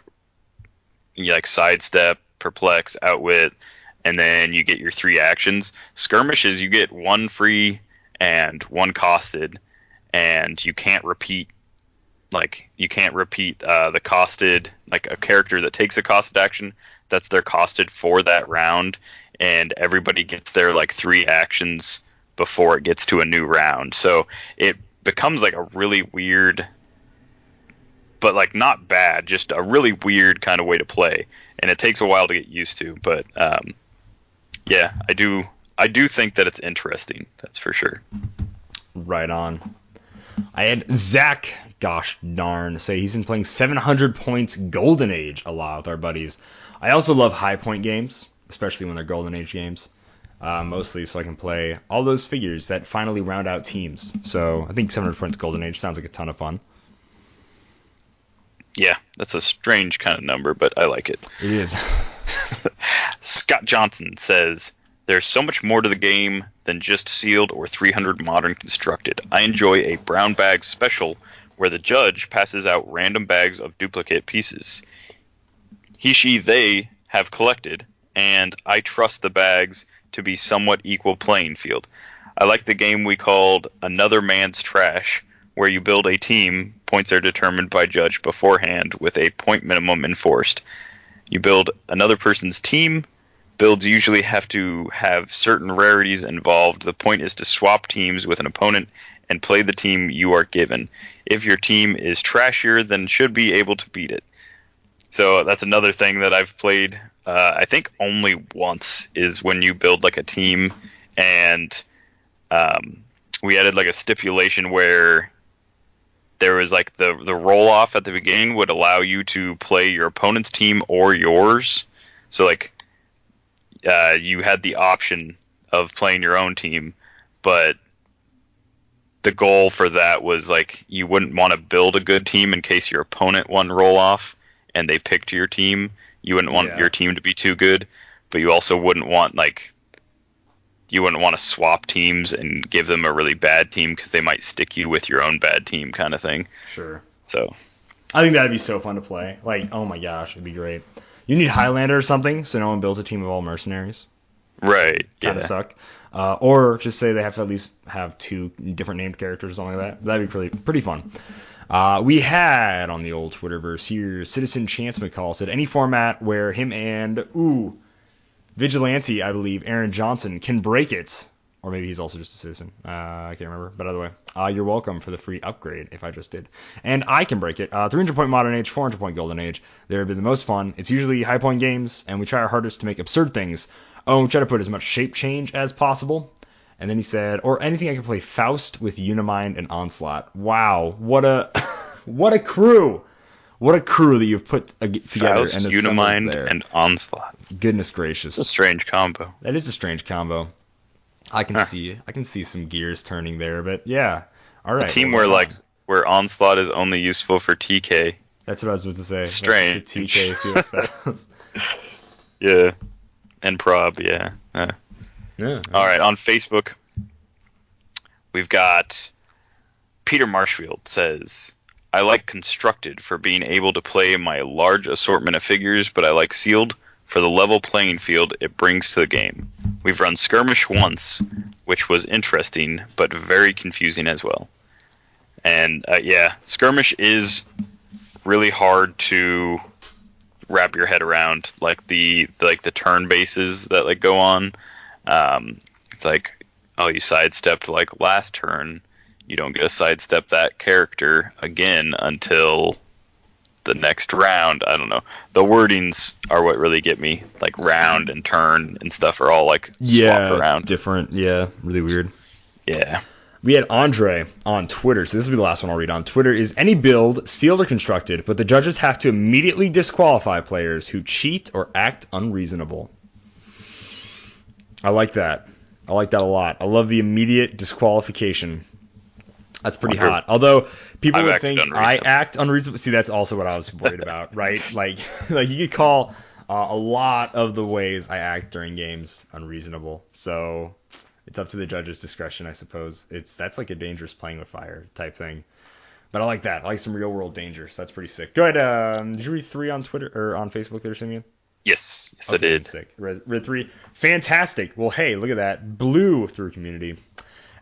sidestep, perplex, outwit, and then you get your 3 actions. Skirmish is you get 1 free and 1 costed, and you can't repeat the costed, like a character that takes a costed action, that's their costed for that round, and everybody gets their 3 actions before it gets to a new round. So it becomes like a really weird, but not bad, just a really weird kind of way to play, and it takes a while to get used to. But yeah, I do think that it's interesting. That's for sure. Right on. I had Zach, gosh darn, say he's been playing 700 points Golden Age a lot with our buddies. I also love high point games, especially when they're Golden Age games. Mostly so I can play all those figures that finally round out teams. So I think 700 points Golden Age sounds like a ton of fun. Yeah, that's a strange kind of number, but I like it. It is. Scott Johnson says, there's so much more to the game than just sealed or 300 modern constructed. I enjoy a brown bag special where the judge passes out random bags of duplicate pieces. They have collected, and I trust the bags to be somewhat equal playing field. I like the game we called Another Man's Trash, where you build a team, points are determined by judge beforehand with a point minimum enforced. You build another person's team. Builds usually have to have certain rarities involved. The point is to swap teams with an opponent and play the team you are given. If your team is trashier, then should be able to beat it. So that's another thing that I've played, I think only once, is when you build a team, and we added a stipulation where there was the roll off at the beginning would allow you to play your opponent's team or yours. So you had the option of playing your own team, but the goal for that was you wouldn't want to build a good team in case your opponent won roll off and they picked your team. You wouldn't want your team to be too good, but you also wouldn't want to swap teams and give them a really bad team because they might stick you with your own bad team kind of thing. Sure. So I think that'd be so fun to play. Oh my gosh, it'd be great. You need Highlander or something, so no one builds a team of all mercenaries. Right. Kind of suck. Or just say they have to at least have 2 different named characters or something like that. That'd be pretty fun. We had on the old Twitterverse here, Citizen Chance McCall said any format where him and Vigilante, I believe, Aron Johnson can break it. Or maybe he's also just a citizen. I can't remember. But either way, you're welcome for the free upgrade if I just did. And I can break it. 300-point Modern Age, 400-point Golden Age. They've been the most fun. It's usually high-point games, and we try our hardest to make absurd things. We try to put as much shape change as possible. And then he said, or anything I can play Faust with Unimind and Onslaught. Wow, what a crew. What a crew that you've put together. Faust, Unimind, and Onslaught. Goodness gracious. It's a strange combo. That is a strange combo. I can see some gears turning there, but yeah. All right. A team where Onslaught is only useful for TK. That's what I was about to say. Strange. The TK feels fast. Yeah. And prob, yeah. Yeah. All right, on Facebook, we've got Peter Marshfield says, I like Constructed for being able to play my large assortment of figures, but I like Sealed for the level playing field it brings to the game. We've run Skirmish once, which was interesting, but very confusing as well. And yeah, Skirmish is really hard to wrap your head around, like the turn bases that like go on. It's like, oh, you sidestepped like last turn, you don't get to sidestep that character again until the next round. I don't know. The wordings are what really get me. Like round and turn and stuff are all like swapped around. Different. Yeah, really weird. Yeah. We had Andre on Twitter, so this will be the last one I'll read on Twitter, is any build sealed or constructed, but the judges have to immediately disqualify players who cheat or act unreasonable. I like that. I like that a lot. I love the immediate disqualification. That's pretty hot. Although people would think I act unreasonable. See, that's also what I was worried about, right? Like you could call a lot of the ways I act during games unreasonable. So it's up to the judge's discretion, I suppose. That's like a dangerous playing with fire type thing. But I like that. I like some real world danger. So that's pretty sick. Go ahead. Did you read 3 on Twitter or on Facebook there, Simeon? Yes, okay, I did. Sick. Read 3. Fantastic. Well, hey, look at that. Blew through community.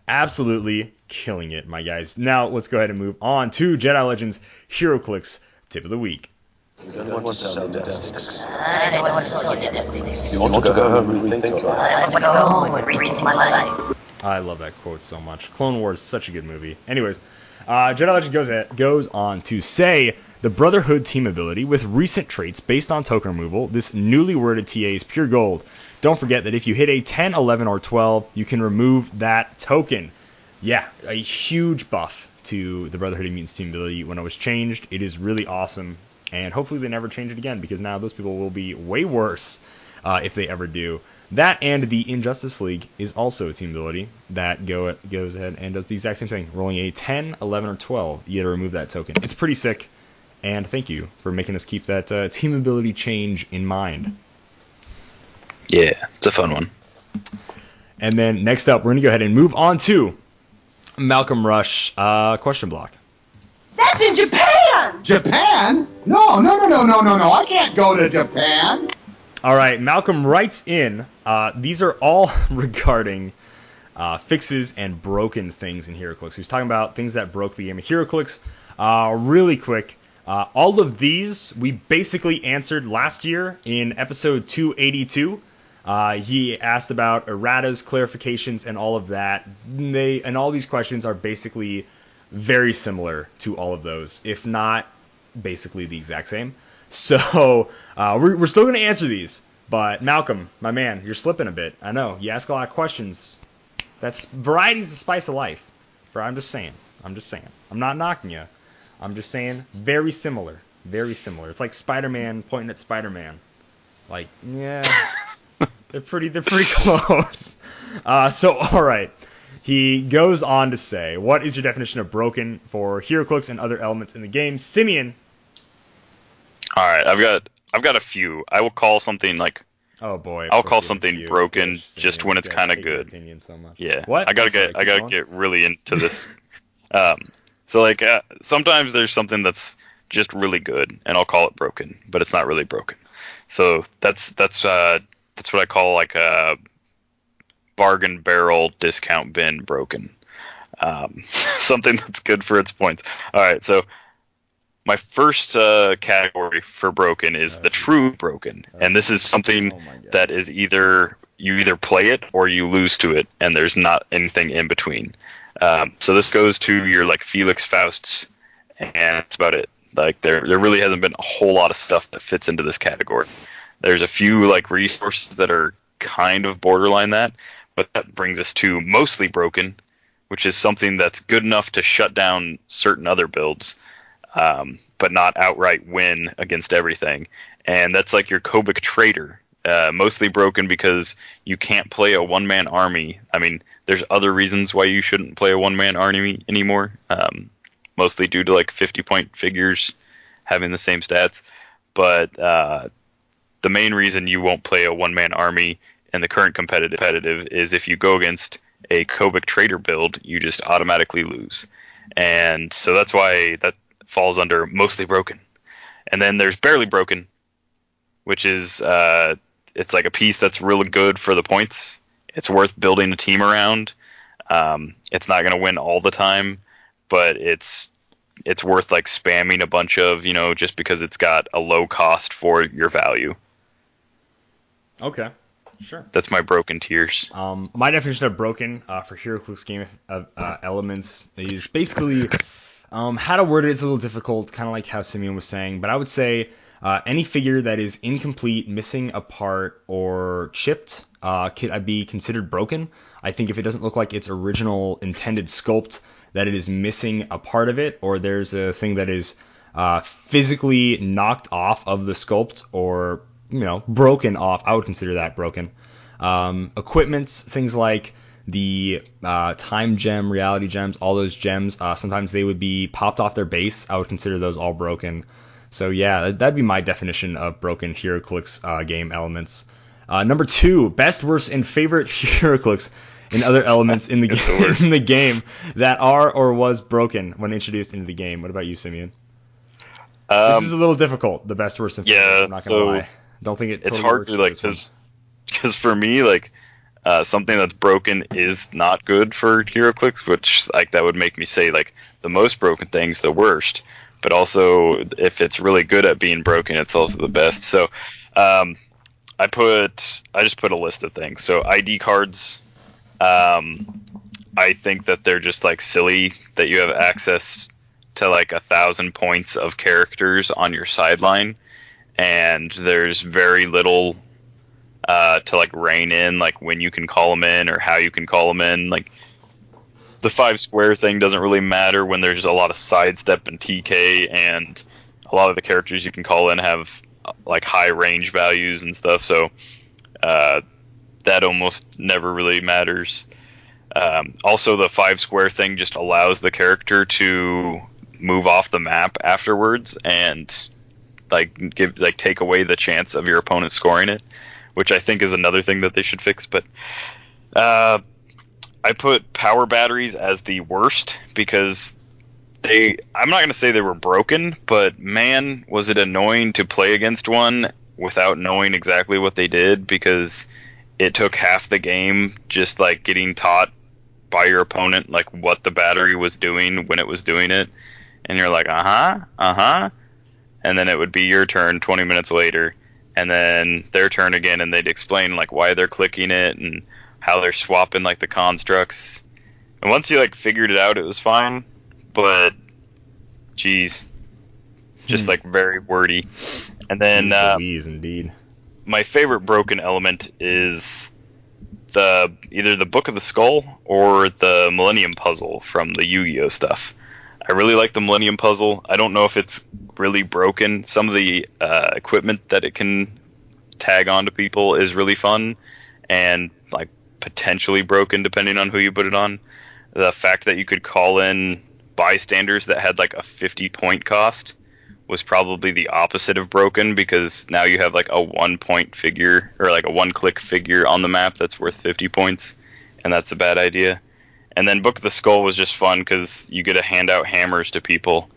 Absolutely killing it, my guys. Now let's go ahead and move on to Jedi Legend's Heroclix Tip of the Week. I don't want to sell your death sticks. I don't want to sell your death sticks. You want to go home and rethink your life. I want to go home and rethink my life. I love that quote so much. Clone Wars is such a good movie. Anyways, Jedi Legend goes on to say, the Brotherhood team ability with recent traits based on token removal, this newly worded TA is pure gold. Don't forget that if you hit a 10, 11, or 12, you can remove that token. Yeah, a huge buff to the Brotherhood of Mutants team ability when it was changed. It is really awesome, and hopefully they never change it again, because now those people will be way worse if they ever do. That and the Injustice League is also a team ability that goes ahead and does the exact same thing. Rolling a 10, 11, or 12, you get to remove that token. It's pretty sick, and thank you for making us keep that team ability change in mind. Yeah, it's a fun one. And then next up, we're going to go ahead and move on to Malcolm Rush question block. That's in Japan! Japan? No. I can't go to Japan. All right, Malcolm writes in, these are all regarding fixes and broken things in Heroclix. He's talking about things that broke the game of Heroclix. Really quick, all of these we basically answered last year in episode 282. He asked about erratas, clarifications, and all of that. And all these questions are basically very similar to all of those, if not basically the exact same. So we're still going to answer these. But Malcolm, my man, you're slipping a bit. I know. You ask a lot of questions. Variety's the spice of life. I'm just saying. I'm not knocking you. I'm just saying very similar. Very similar. It's like Spider-Man pointing at Spider-Man. Like, yeah. They're pretty close. So, all right. He goes on to say, what is your definition of broken for Heroclix and other elements in the game? Simeon. All right, I've got a few. I will call something like. Oh boy. I'll call something broken just when it's kind of good. Opinion so much. Yeah. What? I gotta get really into this. So like sometimes there's something that's just really good, and I'll call it broken, but it's not really broken. So that's what I call like a bargain barrel discount bin broken. Something that's good for its points. All right, so my first category for broken is the true broken, and this is something that is you either play it or you lose to it, and there's not anything in between. So this goes to your like Felix Fausts, and that's about it. Like there really hasn't been a whole lot of stuff that fits into this category. There's a few like resources that are kind of borderline that, but that brings us to mostly broken, which is something that's good enough to shut down certain other builds, but not outright win against everything. And that's like your Kobik Trader. Mostly broken because you can't play a one-man army. I mean, there's other reasons why you shouldn't play a one-man army anymore, mostly due to like 50-point figures having the same stats. But the main reason you won't play a one-man army in the current competitive is if you go against a Kobik Trader build, you just automatically lose. And so that's why that falls under mostly broken. And then there's barely broken, which is it's like a piece that's really good for the points. It's worth building a team around. It's not going to win all the time, but it's it's worth like spamming a bunch of, just because it's got a low cost for your value. Okay, sure. That's my broken tiers. My definition of broken for Heroclix game elements is basically how to word it is a little difficult, kind of like how Simeon was saying, but I would say any figure that is incomplete, missing a part, or chipped could be considered broken. I think if it doesn't look like its original intended sculpt, that it is missing a part of it, or there's a thing that is physically knocked off of the sculpt, or broken off, I would consider that broken. Equipment, things like the time gem, reality gems, all those gems, sometimes they would be popped off their base. I would consider those all broken. So yeah, that'd be my definition of broken Heroclix game elements. Number 2, best, worst, and favorite Heroclix and other elements in the game that are or was broken when introduced into the game. What about you, Simeon? This is a little difficult. The best, worst, and favorite. Yeah, I'm not gonna lie. Don't think it's hard to like because for me like something that's broken is not good for Heroclix, which like that would make me say like the most broken thing's the worst. But also if it's really good at being broken, it's also the best. So I just put a list of things. So ID cards. I think that they're just like silly that you have access to like 1,000 points of characters on your sideline, and there's very little to like rein in like when you can call them in or how you can call them in. Like the 5 square thing doesn't really matter when there's a lot of sidestep and TK, and a lot of the characters you can call in have like high range values and stuff. So that almost never really matters. Also, the 5 square thing just allows the character to move off the map afterwards and take away the chance of your opponent scoring it, which I think is another thing that they should fix. But I put power batteries as the worst because I'm not going to say they were broken, but man, was it annoying to play against one without knowing exactly what they did, because it took half the game just like getting taught by your opponent like what the battery was doing when it was doing it, and you're like and then it would be your turn 20 minutes later, and then their turn again, and they'd explain like why they're clicking it and how they're swapping like the constructs. And once you like figured it out, it was fine, but geez, just like very wordy. And then indeed. My favorite broken element is either the Book of the Skull or the Millennium Puzzle from the Yu-Gi-Oh stuff. I really like the Millennium Puzzle. I don't know if it's really broken. Some of the equipment that it can tag onto people is really fun and like potentially broken depending on who you put it on. The fact that you could call in bystanders that had like a 50-point cost was probably the opposite of broken, because now you have like a 1-point figure or like a 1-click figure on the map that's worth 50 points, and that's a bad idea. And then Book of the Skull was just fun because you get to hand out hammers to people,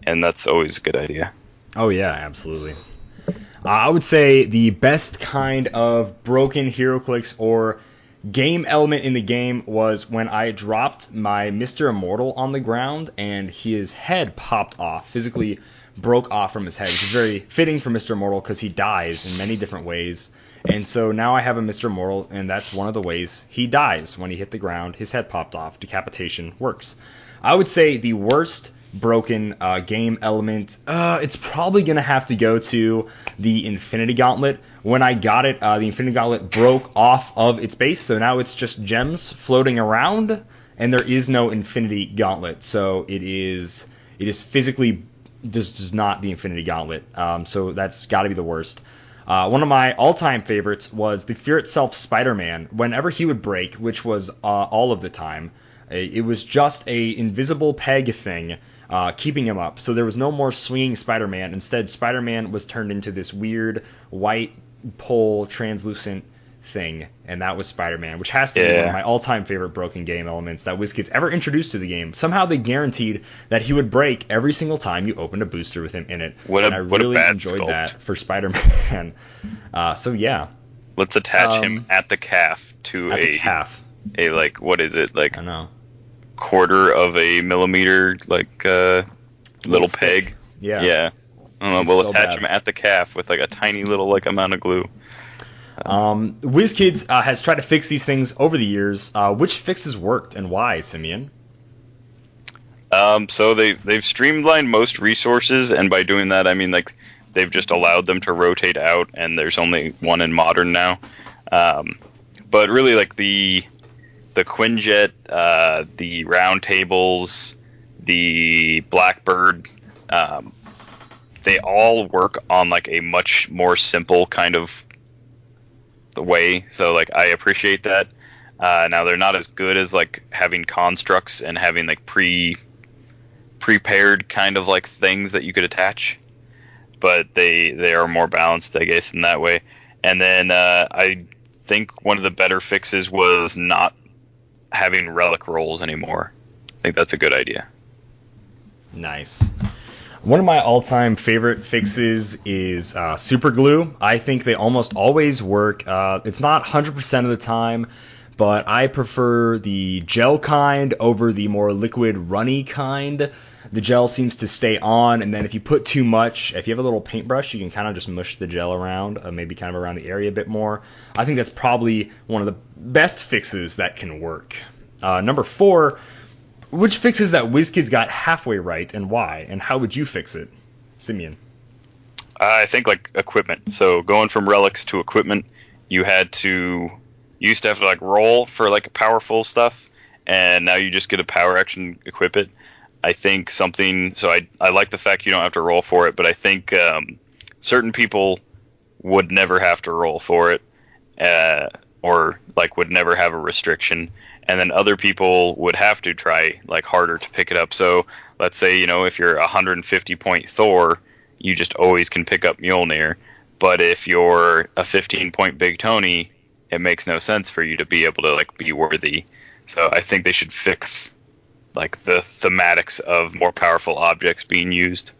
and that's always a good idea. Oh yeah, absolutely. I would say the best kind of broken Heroclix or game element in the game was when I dropped my Mr. Immortal on the ground and his head popped off, physically broke off from his head, which is very fitting for Mr. Immortal because he dies in many different ways. And so now I have a Mr. Immortal, and that's one of the ways he dies. When he hit the ground, his head popped off. Decapitation works. I would say the worst broken game element, it's probably going to have to go to the Infinity Gauntlet. When I got it, the Infinity Gauntlet broke off of its base, so now it's just gems floating around, and there is no Infinity Gauntlet. So it is physically just not the Infinity Gauntlet. So that's got to be the worst. One of my all-time favorites was the Fear Itself Spider-Man. Whenever he would break, which was all of the time, it was just a invisible peg thing keeping him up. So there was no more swinging Spider-Man. Instead, Spider-Man was turned into this weird white pole translucent thing, and that was Spider-Man, which has to be one of my all-time favorite broken game elements that WizKids ever introduced to the game. Somehow they guaranteed that he would break every single time you opened a booster with him in it. I really enjoyed sculpt. That for Spider-Man. So yeah. Let's attach him at the calf to the calf. A like, what is it, like I know. quarter of a millimeter, like little peg. Yeah. Yeah. I don't know, It's we'll so attach bad. them at the calf with like a tiny little like amount of glue. WizKids has tried to fix these things over the years. Which fixes worked and why, Simeon? So they've streamlined most resources, and by doing that, I mean like they've just allowed them to rotate out, and there's only one in Modern now. But really, like the Quinjet, the round tables, the Blackbird, they all work on like a much more simple kind of the way. So like I appreciate that. Now they're not as good as like having constructs and having like prepared kind of like things that you could attach, but they are more balanced, I guess, in that way. And then I think one of the better fixes was not having relic rolls anymore. I think that's a good idea. Nice. One of my all-time favorite fixes is super glue. I think they almost always work. It's not 100% of the time, but I prefer the gel kind over the more liquid runny kind. The gel seems to stay on, and then if you put too much, if you have a little paintbrush, you can kind of just mush the gel around, maybe kind of around the area a bit more. I think that's probably one of the best fixes that can work. Number 4, which fixes that WizKids got halfway right and why, and how would you fix it, Simeon? I think like equipment. So going from relics to equipment, you used to have to like roll for like powerful stuff, and now you just get a power action, equip it. I think something. So I like the fact you don't have to roll for it, but I think certain people would never have to roll for it, or like would never have a restriction, and then other people would have to try like harder to pick it up. So let's say if you're 150 point Thor, you just always can pick up Mjolnir, but if you're a 15 point Big Tony, it makes no sense for you to be able to like be worthy. So I think they should fix like the thematics of more powerful objects being used.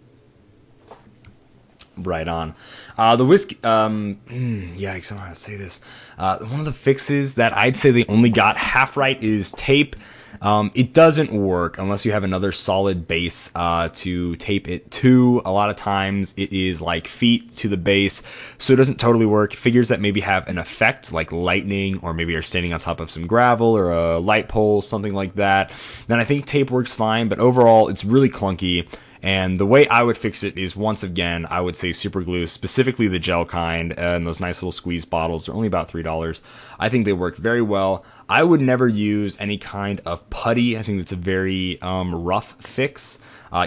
Right on. The whiskey. Yikes! I don't know how to say this. One of the fixes that I'd say they only got half right is tape. It doesn't work unless you have another solid base to tape it to. A lot of times it is like feet to the base, so it doesn't totally work. Figures that maybe have an effect like lightning, or maybe are standing on top of some gravel or a light pole, something like that, then I think tape works fine, but overall it's really clunky. And the way I would fix it is, once again, I would say super glue, specifically the gel kind, and those nice little squeeze bottles. They're only about $3. I think they work very well. I would never use any kind of putty. I think it's a very rough fix.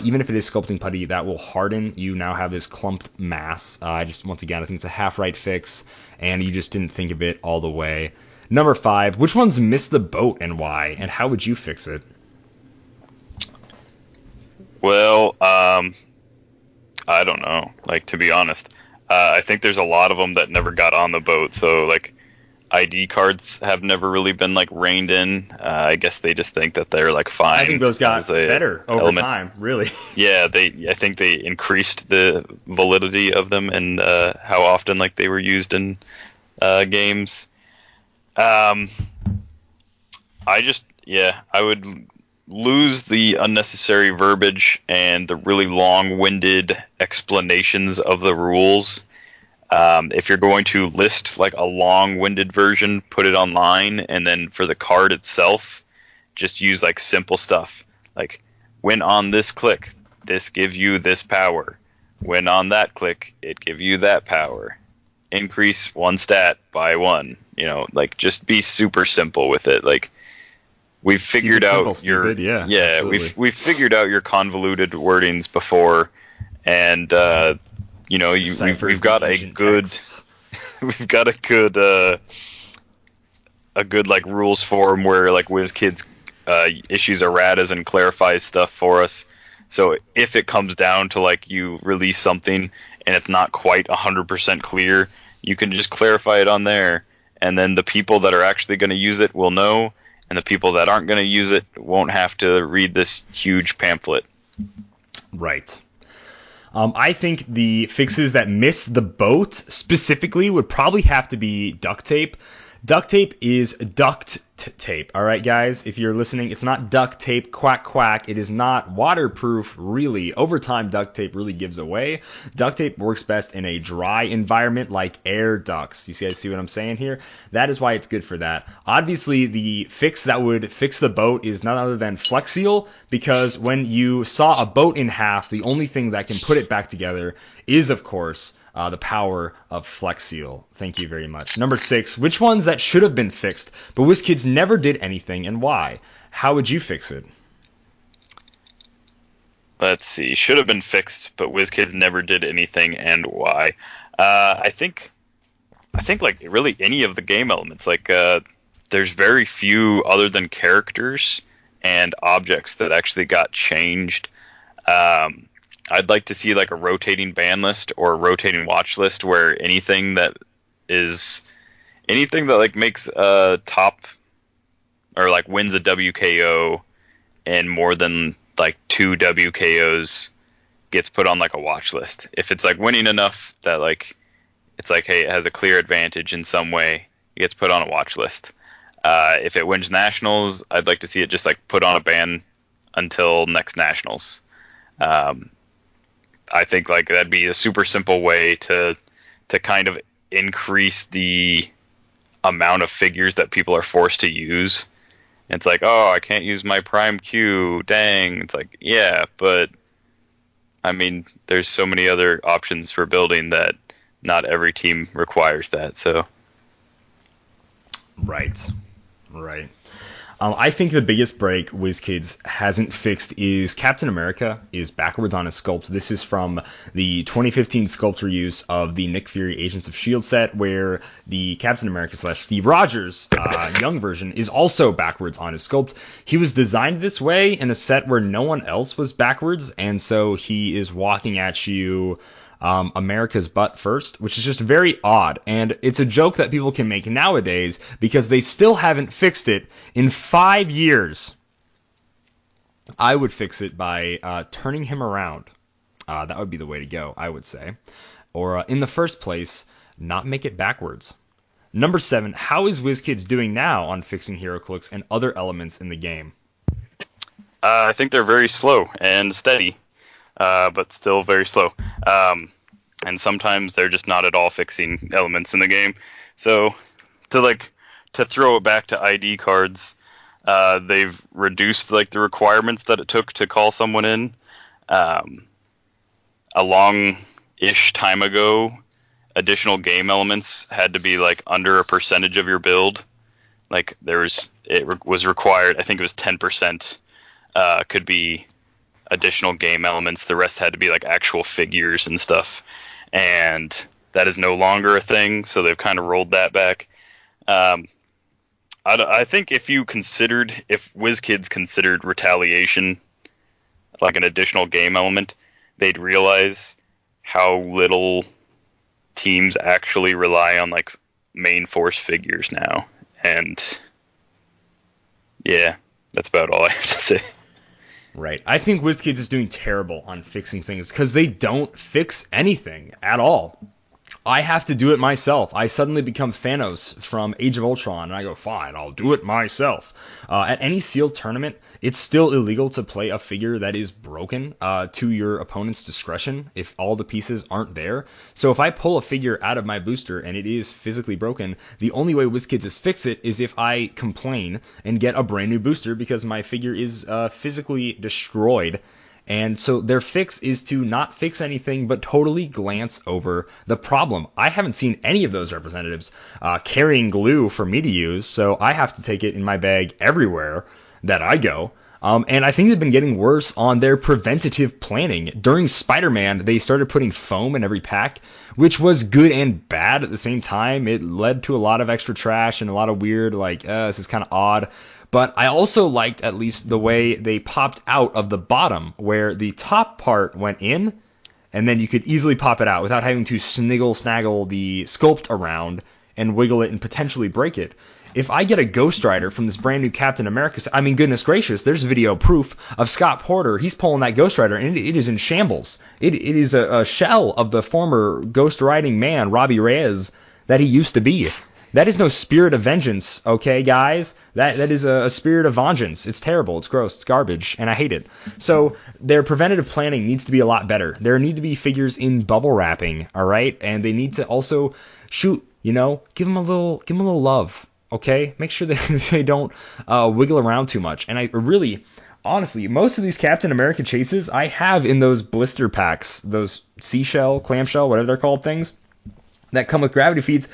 Even if it is sculpting putty, that will harden. You now have this clumped mass. Once again, I think it's a half-right fix, and you just didn't think of it all the way. Number 5, which ones missed the boat and why, and how would you fix it? Well, I don't know. Like, to be honest, I think there's a lot of them that never got on the boat. So, like, ID cards have never really been like reined in. I guess they just think that they're like fine. I think those got better over time, really. Yeah, I think they increased the validity of them and how often like they were used in games. I would lose the unnecessary verbiage and the really long-winded explanations of the rules. If you're going to list like a long-winded version, put it online, and then for the card itself, just use like simple stuff. Like, when on this click, this gives you this power. When on that click, it gives you that power. Increase one stat by 1. Like, just be super simple with it. Like, we've figured out we've figured out your convoluted wordings before, and we've got a good like rules forum where like WizKids issues erratas and clarifies stuff for us. So if it comes down to like you release something and it's not quite 100% clear, you can just clarify it on there, and then the people that are actually going to use it will know, and the people that aren't going to use it won't have to read this huge pamphlet. Right. I think the fixes that miss the boat specifically would probably have to be duct tape. Duct tape is tape. All right, guys, if you're listening, it's not duct tape, quack, quack. It is not waterproof, really. Over time, duct tape really gives away. Duct tape works best in a dry environment like air ducts. You guys see what I'm saying here? That is why it's good for that. Obviously, the fix that would fix the boat is none other than Flex Seal, because when you saw a boat in half, the only thing that can put it back together is, of course, the power of Flex Seal. Thank you very much. Number 6, which ones that should have been fixed, but WizKids never did anything, and why? How would you fix it? Let's see. Should have been fixed, but WizKids never did anything, and why? I think like really any of the game elements. Like there's very few other than characters and objects that actually got changed. I'd like to see like a rotating ban list or a rotating watch list where anything that like makes a top or like wins a WKO and more than like 2 WKOs gets put on like a watch list. If it's like winning enough that like it's like, hey, it has a clear advantage in some way, it gets put on a watch list. If it wins nationals, I'd like to see it just like put on a ban until next nationals. I think like that'd be a super simple way to kind of increase the amount of figures that people are forced to use. It's like, oh, I can't use my Prime Q, dang. It's like, yeah, but I mean, there's so many other options for building that not every team requires that. So, right. I think the biggest break WizKids hasn't fixed is Captain America is backwards on his sculpt. This is from the 2015 sculptor use of the Nick Fury Agents of S.H.I.E.L.D. set, where the Captain America / Steve Rogers young version is also backwards on his sculpt. He was designed this way in a set where no one else was backwards, and so he is walking at you America's butt first, which is just very odd. And it's a joke that people can make nowadays because they still haven't fixed it in 5 years. I would fix it by turning him around. That would be the way to go, I would say. Or in the first place, not make it backwards. Number 7, how is WizKids doing now on fixing Heroclix and other elements in the game? I think they're very slow and steady. But still very slow. And sometimes they're just not at all fixing elements in the game. So to throw it back to ID cards, they've reduced like the requirements that it took to call someone in. A long-ish time ago, additional game elements had to be like under a percentage of your build. Like it was required, I think it was 10% could be additional game elements. The rest had to be like actual figures and stuff, and that is no longer a thing, so they've kind of rolled that back. I think if WizKids considered retaliation like an additional game element, they'd realize how little teams actually rely on like main force figures now. And yeah, that's about all I have to say. Right. I think WizKids is doing terrible on fixing things because they don't fix anything at all. I have to do it myself. I suddenly become Thanos from Age of Ultron, and I go, fine, I'll do it myself. At any sealed tournament, it's still illegal to play a figure that is broken to your opponent's discretion if all the pieces aren't there. So if I pull a figure out of my booster and it is physically broken, the only way WizKids is fix it is if I complain and get a brand new booster because my figure is physically destroyed. And so their fix is to not fix anything but totally glance over the problem. I haven't seen any of those representatives carrying glue for me to use, so I have to take it in my bag everywhere that I go. And I think they've been getting worse on their preventative planning. During Spider-Man, they started putting foam in every pack, which was good and bad at the same time. It led to a lot of extra trash and a lot of weird, this is kind of odd. But I also liked at least the way they popped out of the bottom, where the top part went in, and then you could easily pop it out without having to snaggle the sculpt around and wiggle it and potentially break it. If I get a Ghost Rider from this brand new Captain America, I mean, goodness gracious, there's video proof of Scott Porter. He's pulling that Ghost Rider, and it is in shambles. It is a shell of the former Ghost Riding man, Robbie Reyes, that he used to be. That is no spirit of vengeance, okay, guys? That is a spirit of vengeance. It's terrible. It's gross. It's garbage, and I hate it. So their preventative planning needs to be a lot better. There need to be figures in bubble wrapping, all right? And they need to also shoot, give them a little love, okay? Make sure that they don't wiggle around too much. And I really, honestly, most of these Captain America chases I have in those blister packs, those seashell, clamshell, whatever they're called things, that come with gravity feeds.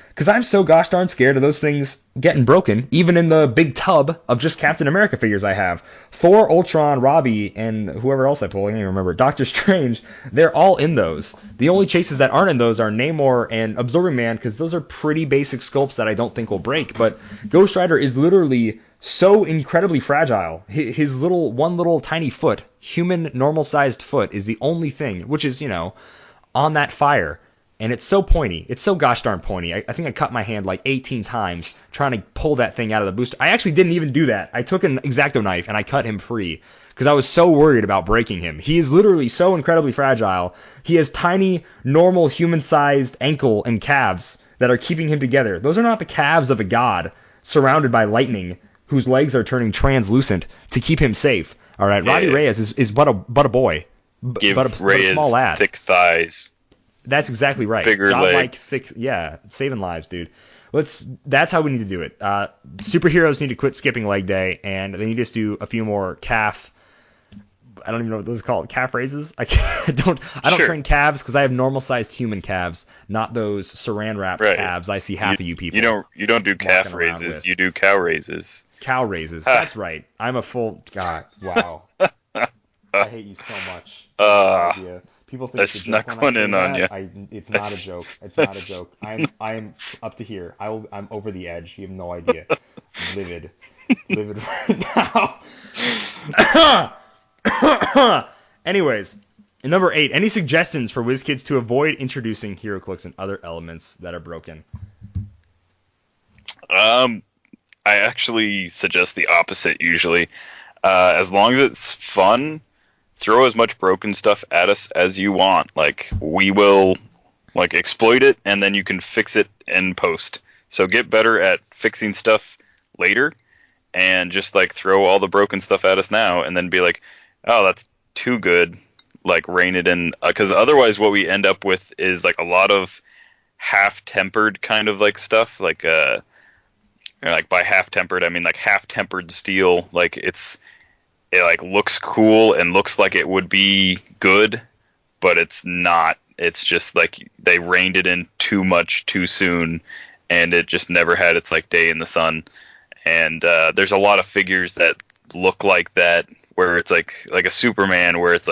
Because I'm so gosh darn scared of those things getting broken, even in the big tub of just Captain America figures I have. Thor, Ultron, Robbie, and whoever else I pulled, I can't even remember. Doctor Strange, they're all in those. The only chases that aren't in those are Namor and Absorbing Man, because those are pretty basic sculpts that I don't think will break. But Ghost Rider is literally so incredibly fragile. His one little tiny foot, human normal-sized foot, is the only thing, which is, on that fire. And it's so pointy. It's so gosh darn pointy. I think I cut my hand like 18 times trying to pull that thing out of the booster. I actually didn't even do that. I took an X-Acto knife and I cut him free because I was so worried about breaking him. He is literally so incredibly fragile. He has tiny, normal, human-sized ankle and calves that are keeping him together. Those are not the calves of a god surrounded by lightning whose legs are turning translucent to keep him safe. All right, yeah. Robbie Reyes is but a boy. Give but a small lad. Thick thighs. That's exactly right. Bigger legs. Thick, yeah, saving lives, dude. That's how we need to do it. Superheroes need to quit skipping leg day, and they need to just do a few more calf. I don't even know what those are called. Calf raises. I don't train calves because I have normal sized human calves, not those saran wrap calves I see half of you people. You don't do calf raises. You do cow raises. Cow raises. That's right. I'm a full God. Wow. I hate you so much. People think it's a joke when I say that. It's not a joke. It's not a joke. I'm up to here. I'm over the edge. You have no idea. I'm livid right now. Anyways, number 8. Any suggestions for WizKids to avoid introducing Heroclix and other elements that are broken? I actually suggest the opposite usually. As long as it's fun, throw as much broken stuff at us as you want. Like, we will exploit it, and then you can fix it in post. So get better at fixing stuff later, and just throw all the broken stuff at us now, and then be like, oh, that's too good. Rein it in, because otherwise what we end up with is a lot of half-tempered kind of stuff. By half-tempered, I mean half-tempered steel. It looks cool and looks like it would be good, but it's not. It's just they reined it in too much too soon, and it just never had its day in the sun. And there's a lot of figures that look like that, where it's like a Superman, where it's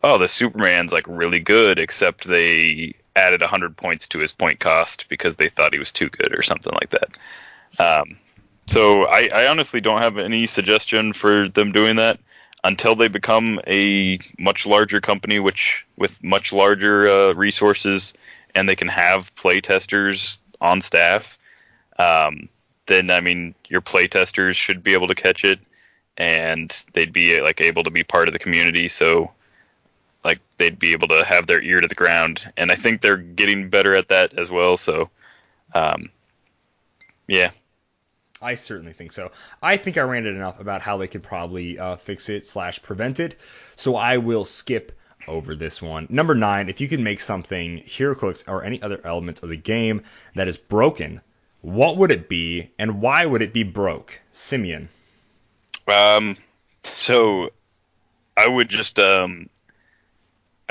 oh, the Superman's really good, except they added 100 points to his point cost because they thought he was too good or something like that. So I honestly don't have any suggestion for them doing that until they become a much larger company, with much larger resources, and they can have playtesters on staff. Then, I mean, your playtesters should be able to catch it, and they'd be able to be part of the community. So they'd be able to have their ear to the ground, and I think they're getting better at that as well. So, yeah. I certainly think so. I think I ranted enough about how they could probably fix it / prevent it, so I will skip over this one. Number 9, if you could make something, Heroclix or any other element of the game that is broken, what would it be, and why would it be broke? Simeon. So I would just I'd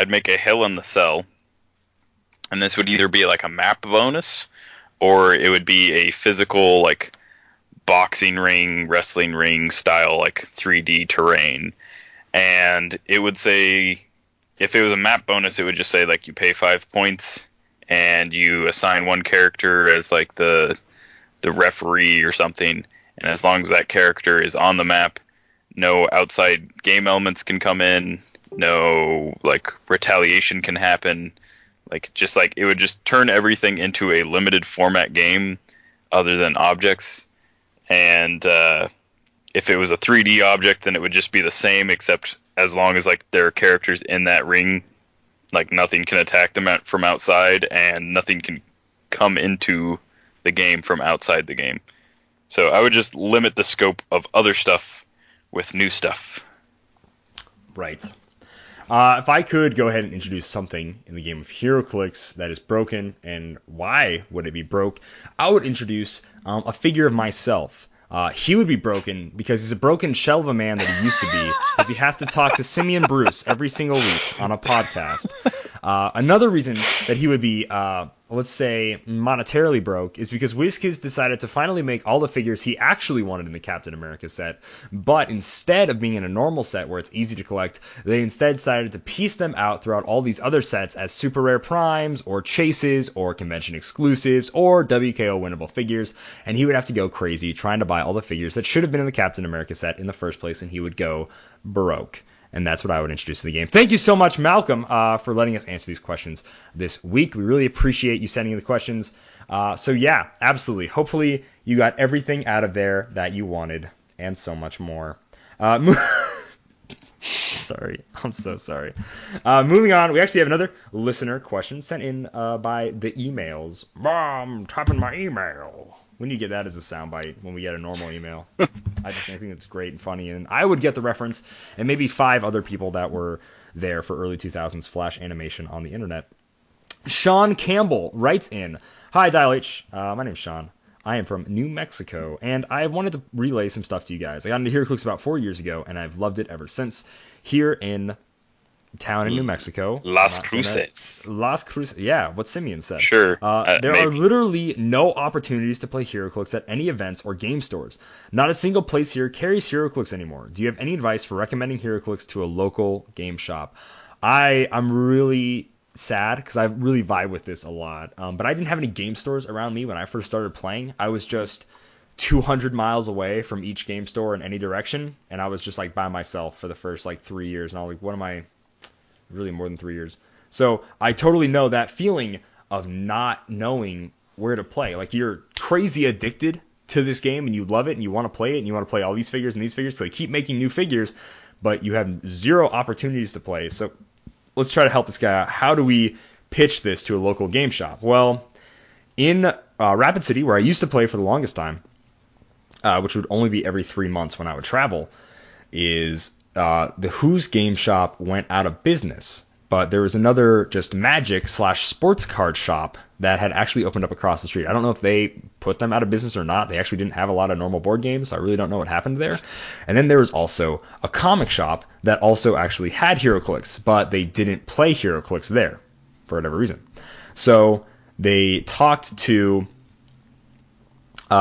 make a Hell in the Cell, and this would either be a map bonus, or it would be a physical boxing ring, wrestling ring style 3D terrain. And it would say, if it was a map bonus, it would just say you pay 5 points and you assign one character as the referee or something, and as long as that character is on the map, no outside game elements can come in, no retaliation can happen. It would just turn everything into a limited format game other than objects. And if it was a 3D object, then it would just be the same, except as long as there are characters in that ring, nothing can attack them from outside, and nothing can come into the game from outside the game. So I would just limit the scope of other stuff with new stuff. Right. If I could go ahead and introduce something in the game of Heroclix that is broken and why would it be broke, I would introduce a figure of myself. He would be broken because he's a broken shell of a man that he used to be, because he has to talk to Simeon Bruce every single week on a podcast. Another reason that he would be, let's say, monetarily broke is because WizKids decided to finally make all the figures he actually wanted in the Captain America set, but instead of being in a normal set where it's easy to collect, they instead decided to piece them out throughout all these other sets as super rare primes, or chases, or convention exclusives, or WKO winnable figures, and he would have to go crazy trying to buy all the figures that should have been in the Captain America set in the first place, and he would go broke. And that's what I would introduce to the game. Thank you so much, Malcolm, for letting us answer these questions this week. We really appreciate you sending in the questions. So yeah, absolutely. Hopefully you got everything out of there that you wanted and so much more. Sorry. I'm so sorry. Moving on, we actually have another listener question sent in by the emails. Mom, typing my email. When you get that as a soundbite, when we get a normal email, I think it's great and funny, and I would get the reference, and maybe 5 other people that were there for early 2000s Flash animation on the internet. Sean Campbell writes in, "Hi Dial H, my name's Sean. I am from New Mexico, and I wanted to relay some stuff to you guys. I got into Heroclix about 4 years ago, and I've loved it ever since. Here in town in New Mexico. Las Cruces. Yeah, what Simeon said. Sure. There are literally no opportunities to play Heroclix at any events or game stores. Not a single place here carries Heroclix anymore. Do you have any advice for recommending Heroclix to a local game shop? I'm really sad because I really vibe with this a lot. But I didn't have any game stores around me when I first started playing. I was just 200 miles away from each game store in any direction, and I was just like by myself for the first like 3 years, and I was like, what am I? Really more than 3 years. So I totally know that feeling of not knowing where to play. Like, you're crazy addicted to this game and you love it and you want to play it and you want to play all these figures and these figures, so they keep making new figures, but you have 0 opportunities to play. So let's try to help this guy out. How do we pitch this to a local game shop? Well, in Rapid City, where I used to play for the longest time, which would only be every 3 months when I would travel, is the Who's Game Shop went out of business, but there was another just Magic/sports card shop that had actually opened up across the street. I don't know if they put them out of business or not. They actually didn't have a lot of normal board games, so I really don't know what happened there. And then there was also a comic shop that also actually had Heroclix, but they didn't play Heroclix there for whatever reason. So they talked to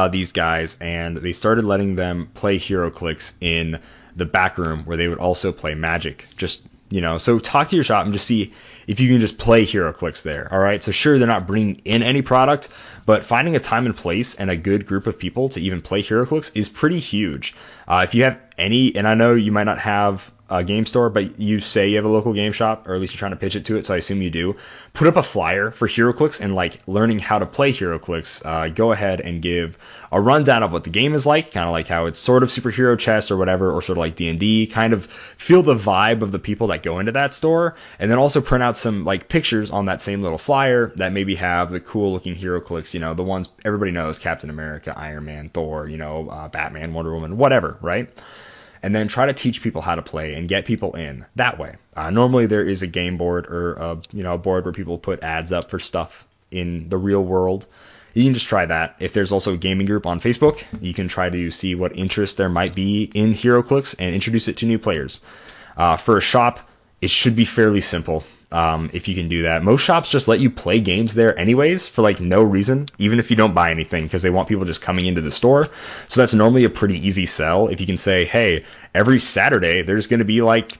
these guys, and they started letting them play Heroclix in the back room where they would also play Magic. Just, so talk to your shop and just see if you can just play Heroclix there. All right. So sure, they're not bringing in any product, but finding a time and place and a good group of people to even play Heroclix is pretty huge. If you have any, and I know you might not have a game store, but you say you have a local game shop, or at least you're trying to pitch it to it, so I assume you do, put up a flyer for Heroclix and like learning how to play Heroclix. Go ahead and give a rundown of what the game is like, kind of like how it's sort of superhero chess or whatever, or sort of like D&D, kind of feel the vibe of the people that go into that store, and then also print out some like pictures on that same little flyer that maybe have the cool looking Heroclix, the ones everybody knows, Captain America, Iron Man, Thor, Batman, Wonder Woman, whatever, right? And then try to teach people how to play and get people in that way. Normally there is a game board or a board where people put ads up for stuff in the real world. You can just try that. If there's also a gaming group on Facebook, you can try to see what interest there might be in Heroclix and introduce it to new players. For a shop, it should be fairly simple. If you can do that. Most shops just let you play games there anyways for like no reason, even if you don't buy anything, because they want people just coming into the store. So that's normally a pretty easy sell. If you can say, hey, every Saturday there's going to be like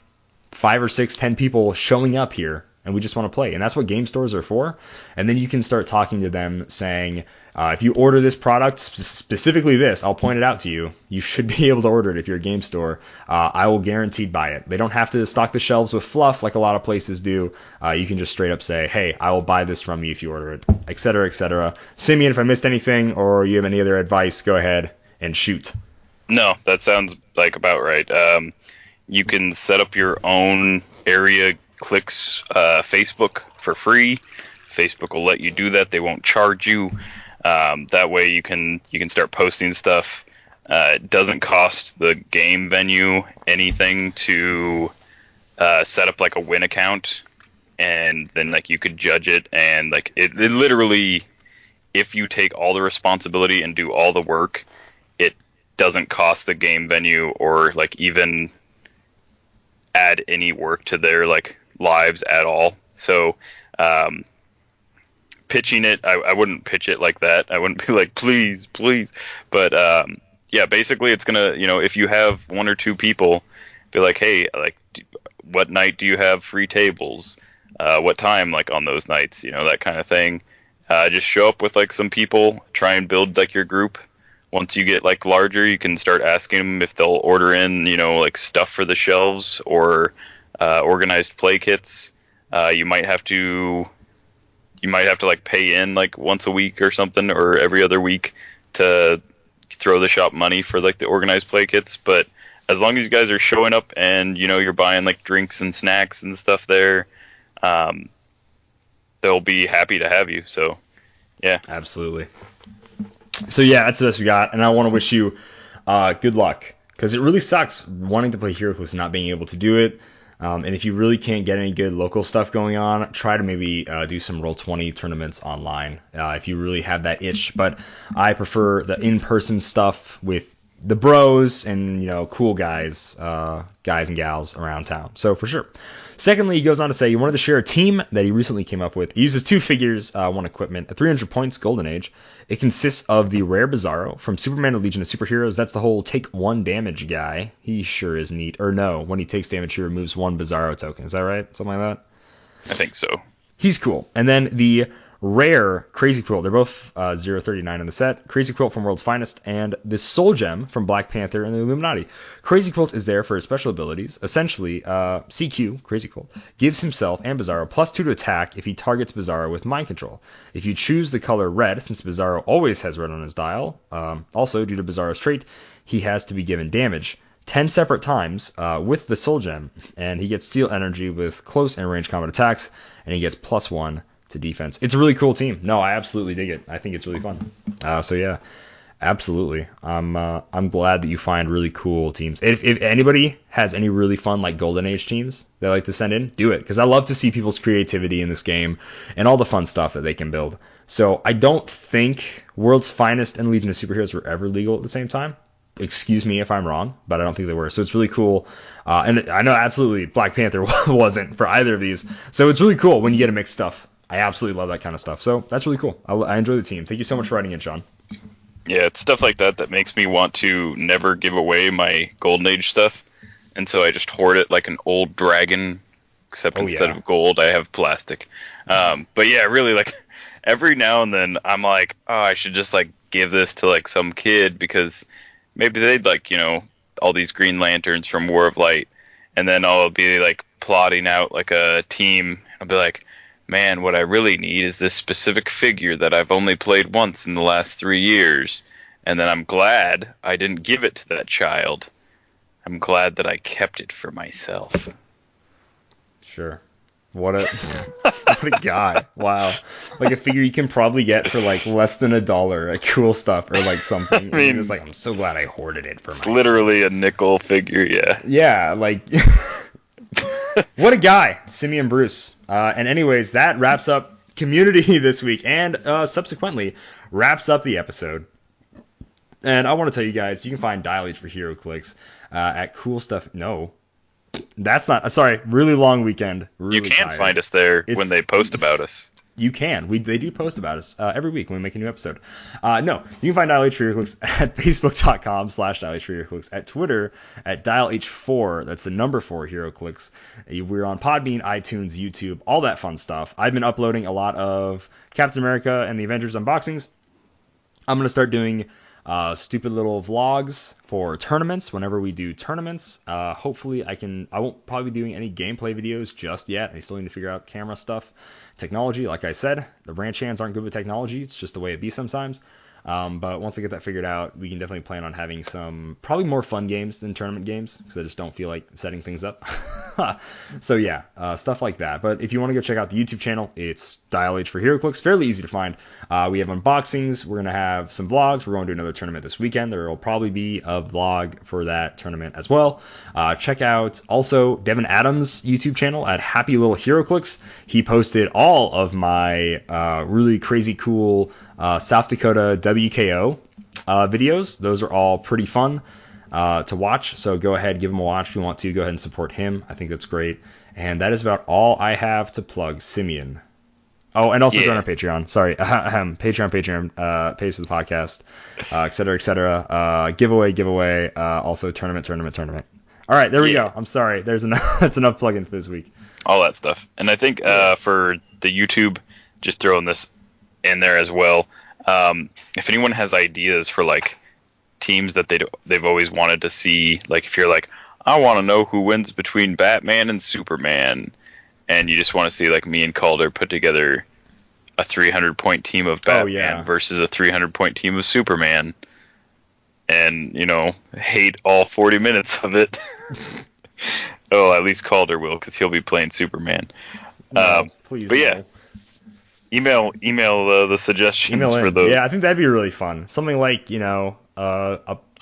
5 or 6, 10 people showing up here, and we just want to play. And that's what game stores are for. And then you can start talking to them saying, if you order this product, specifically this, I'll point it out to you. You should be able to order it if you're a game store. I will guaranteed buy it. They don't have to stock the shelves with fluff like a lot of places do. You can just straight up say, hey, I will buy this from you if you order it, etc., etc. Simeon, if I missed anything or you have any other advice, go ahead and shoot. No, that sounds like about right. You can set up your own area Clix Facebook for free. Facebook will let you do that. They won't charge you. That way you can start posting stuff. It doesn't cost the game venue anything to set up like a win account, and then like you could judge it, and like it literally, if you take all the responsibility and do all the work, it doesn't cost the game venue or like even add any work to their like lives at all. So pitching it, I wouldn't pitch it like that. I wouldn't be like, please. But yeah, basically it's gonna, if you have one or two people, be like, hey, like, what night do you have free tables? What time, like, on those nights, that kind of thing. Just show up with like some people, try and build like your group. Once you get like larger, you can start asking them if they'll order in, like stuff for the shelves or organized play kits. You might have to like pay in like once a week or something, or every other week, to throw the shop money for like the organized play kits. But as long as you guys are showing up and you're buying like drinks and snacks and stuff there, they'll be happy to have you. So yeah, absolutely. So yeah, that's the best we got, and I want to wish you good luck, because it really sucks wanting to play Heroclix and not being able to do it. And if you really can't get any good local stuff going on, try to maybe do some Roll20 tournaments online if you really have that itch. But I prefer the in-person stuff with the bros and cool guys and gals around town. So for sure. Secondly, he goes on to say he wanted to share a team that he recently came up with. He uses 2 figures, 1 equipment, at 300 points Golden Age. It consists of the rare Bizarro from Superman to Legion of Superheroes. That's the whole take 1 damage guy. He sure is neat. Or no, when he takes damage, he removes 1 Bizarro token. Is that right? Something like that? I think so. He's cool. And then the rare Crazy Quilt. They're both 039 in the set. Crazy Quilt from World's Finest, and the Soul Gem from Black Panther and the Illuminati. Crazy Quilt is there for his special abilities. Essentially, CQ, Crazy Quilt, gives himself and Bizarro +2 to attack if he targets Bizarro with Mind Control. If you choose the color red, since Bizarro always has red on his dial, also due to Bizarro's trait, he has to be given damage 10 separate times with the Soul Gem, and he gets Steel Energy with close and range combat attacks, and he gets +1 to defense. It's a really cool team. No, I absolutely dig it. I think it's really fun. So yeah, absolutely. I'm glad that you find really cool teams. If anybody has any really fun like Golden Age teams they like to send in, do it, because I love to see people's creativity in this game and all the fun stuff that they can build. So I don't think World's Finest and Legion of Superheroes were ever legal at the same time. Excuse me if I'm wrong, but I don't think they were. So it's really cool. And I know absolutely Black Panther wasn't for either of these. So it's really cool when you get a mixed stuff. I absolutely love that kind of stuff. So that's really cool. I enjoy the team. Thank you so much for writing in, Sean. Yeah, it's stuff like that makes me want to never give away my Golden Age stuff. And so I just hoard it like an old dragon, except instead of gold, I have plastic. But yeah, really, like, every now and then I'm like, oh, I should just like give this to like some kid, because maybe they'd like, all these Green Lanterns from War of Light. And then I'll be like plotting out like a team. I'll be like, man, what I really need is this specific figure that I've only played once in the last 3 years. And then I'm glad I didn't give it to that child. I'm glad that I kept it for myself. Sure. What a guy. Wow. Like a figure you can probably get for like less than $1, like cool stuff or like something. I mean, it's like, I'm so glad I hoarded it for myself. It's literally a nickel figure, yeah. Yeah, like... What a guy, Simeon Bruce. And anyways, that wraps up community this week, and subsequently wraps up the episode. And I want to tell you guys, you can find Dial H for Heroclix at Cool Stuff. No, that's not. Sorry, really long weekend. Really you can find us there when they post about us. You can. They do post about us every week when we make a new episode. No, you can find Dial H for Heroclix at facebook.com/Dial H for Heroclix, at Twitter at Dial H4. That's the number 4 Heroclix. We're on Podbean, iTunes, YouTube, all that fun stuff. I've been uploading a lot of Captain America and the Avengers unboxings. I'm going to start doing stupid little vlogs for tournaments whenever we do tournaments. Hopefully I won't probably be doing any gameplay videos just yet. I still need to figure out camera stuff. Technology, like I said, the ranch hands aren't good with technology. It's just the way it be sometimes. But once I get that figured out, we can definitely plan on having some probably more fun games than tournament games because I just don't feel like setting things up. So yeah, stuff like that. But if you want to go check out the YouTube channel, it's Dial H for Heroclix. Fairly easy to find. We have unboxings. We're going to have some vlogs. We're going to do another tournament this weekend. There will probably be a vlog for that tournament as well. Check out also Devin Adams' YouTube channel at Happy Little Heroclix. He posted all of my really crazy cool South Dakota WKO videos. Those are all pretty fun to watch, so go ahead, give him a watch if you want to. Go ahead and support him. I think that's great. And that is about all I have to plug. Simeon. Oh, and also join our Patreon. Sorry, Patreon, pays for the podcast, et cetera. Giveaway. Also tournament. All right, there we go. I'm sorry. There's enough. That's enough plugging for this week. All that stuff. And I think for the YouTube, just throwing this in there as well. If anyone has ideas for like teams that they've always wanted to see, like if you're like, I want to know who wins between Batman and Superman, and you just want to see like me and Kalder put together a 300-point team of Batman versus a 300-point team of Superman, and hate all 40 minutes of it. Oh, at least Kalder will, because he'll be playing Superman. Please. But yeah. Email the suggestions for those. Yeah, I think that'd be really fun. Something like,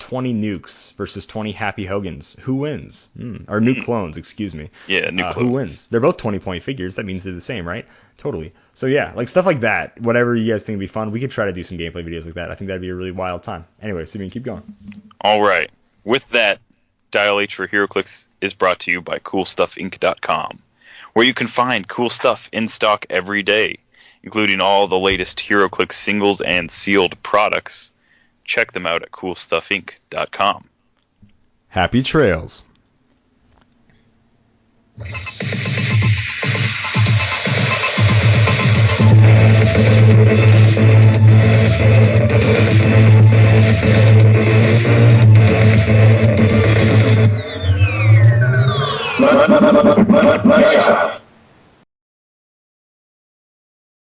20 nukes versus 20 Happy Hogans. Who wins? Or nuke clones, excuse me. Yeah, nuke clones. Who wins? They're both 20-point figures. That means they're the same, right? Totally. So yeah, like stuff like that. Whatever you guys think would be fun, we could try to do some gameplay videos like that. I think that'd be a really wild time. Anyway, Simeon, keep going. All right. With that, Dial H for Heroclix is brought to you by CoolStuffInc.com, where you can find cool stuff in stock every day, including all the latest Heroclix singles and sealed products. Check them out at CoolStuffInc.com. Happy trails.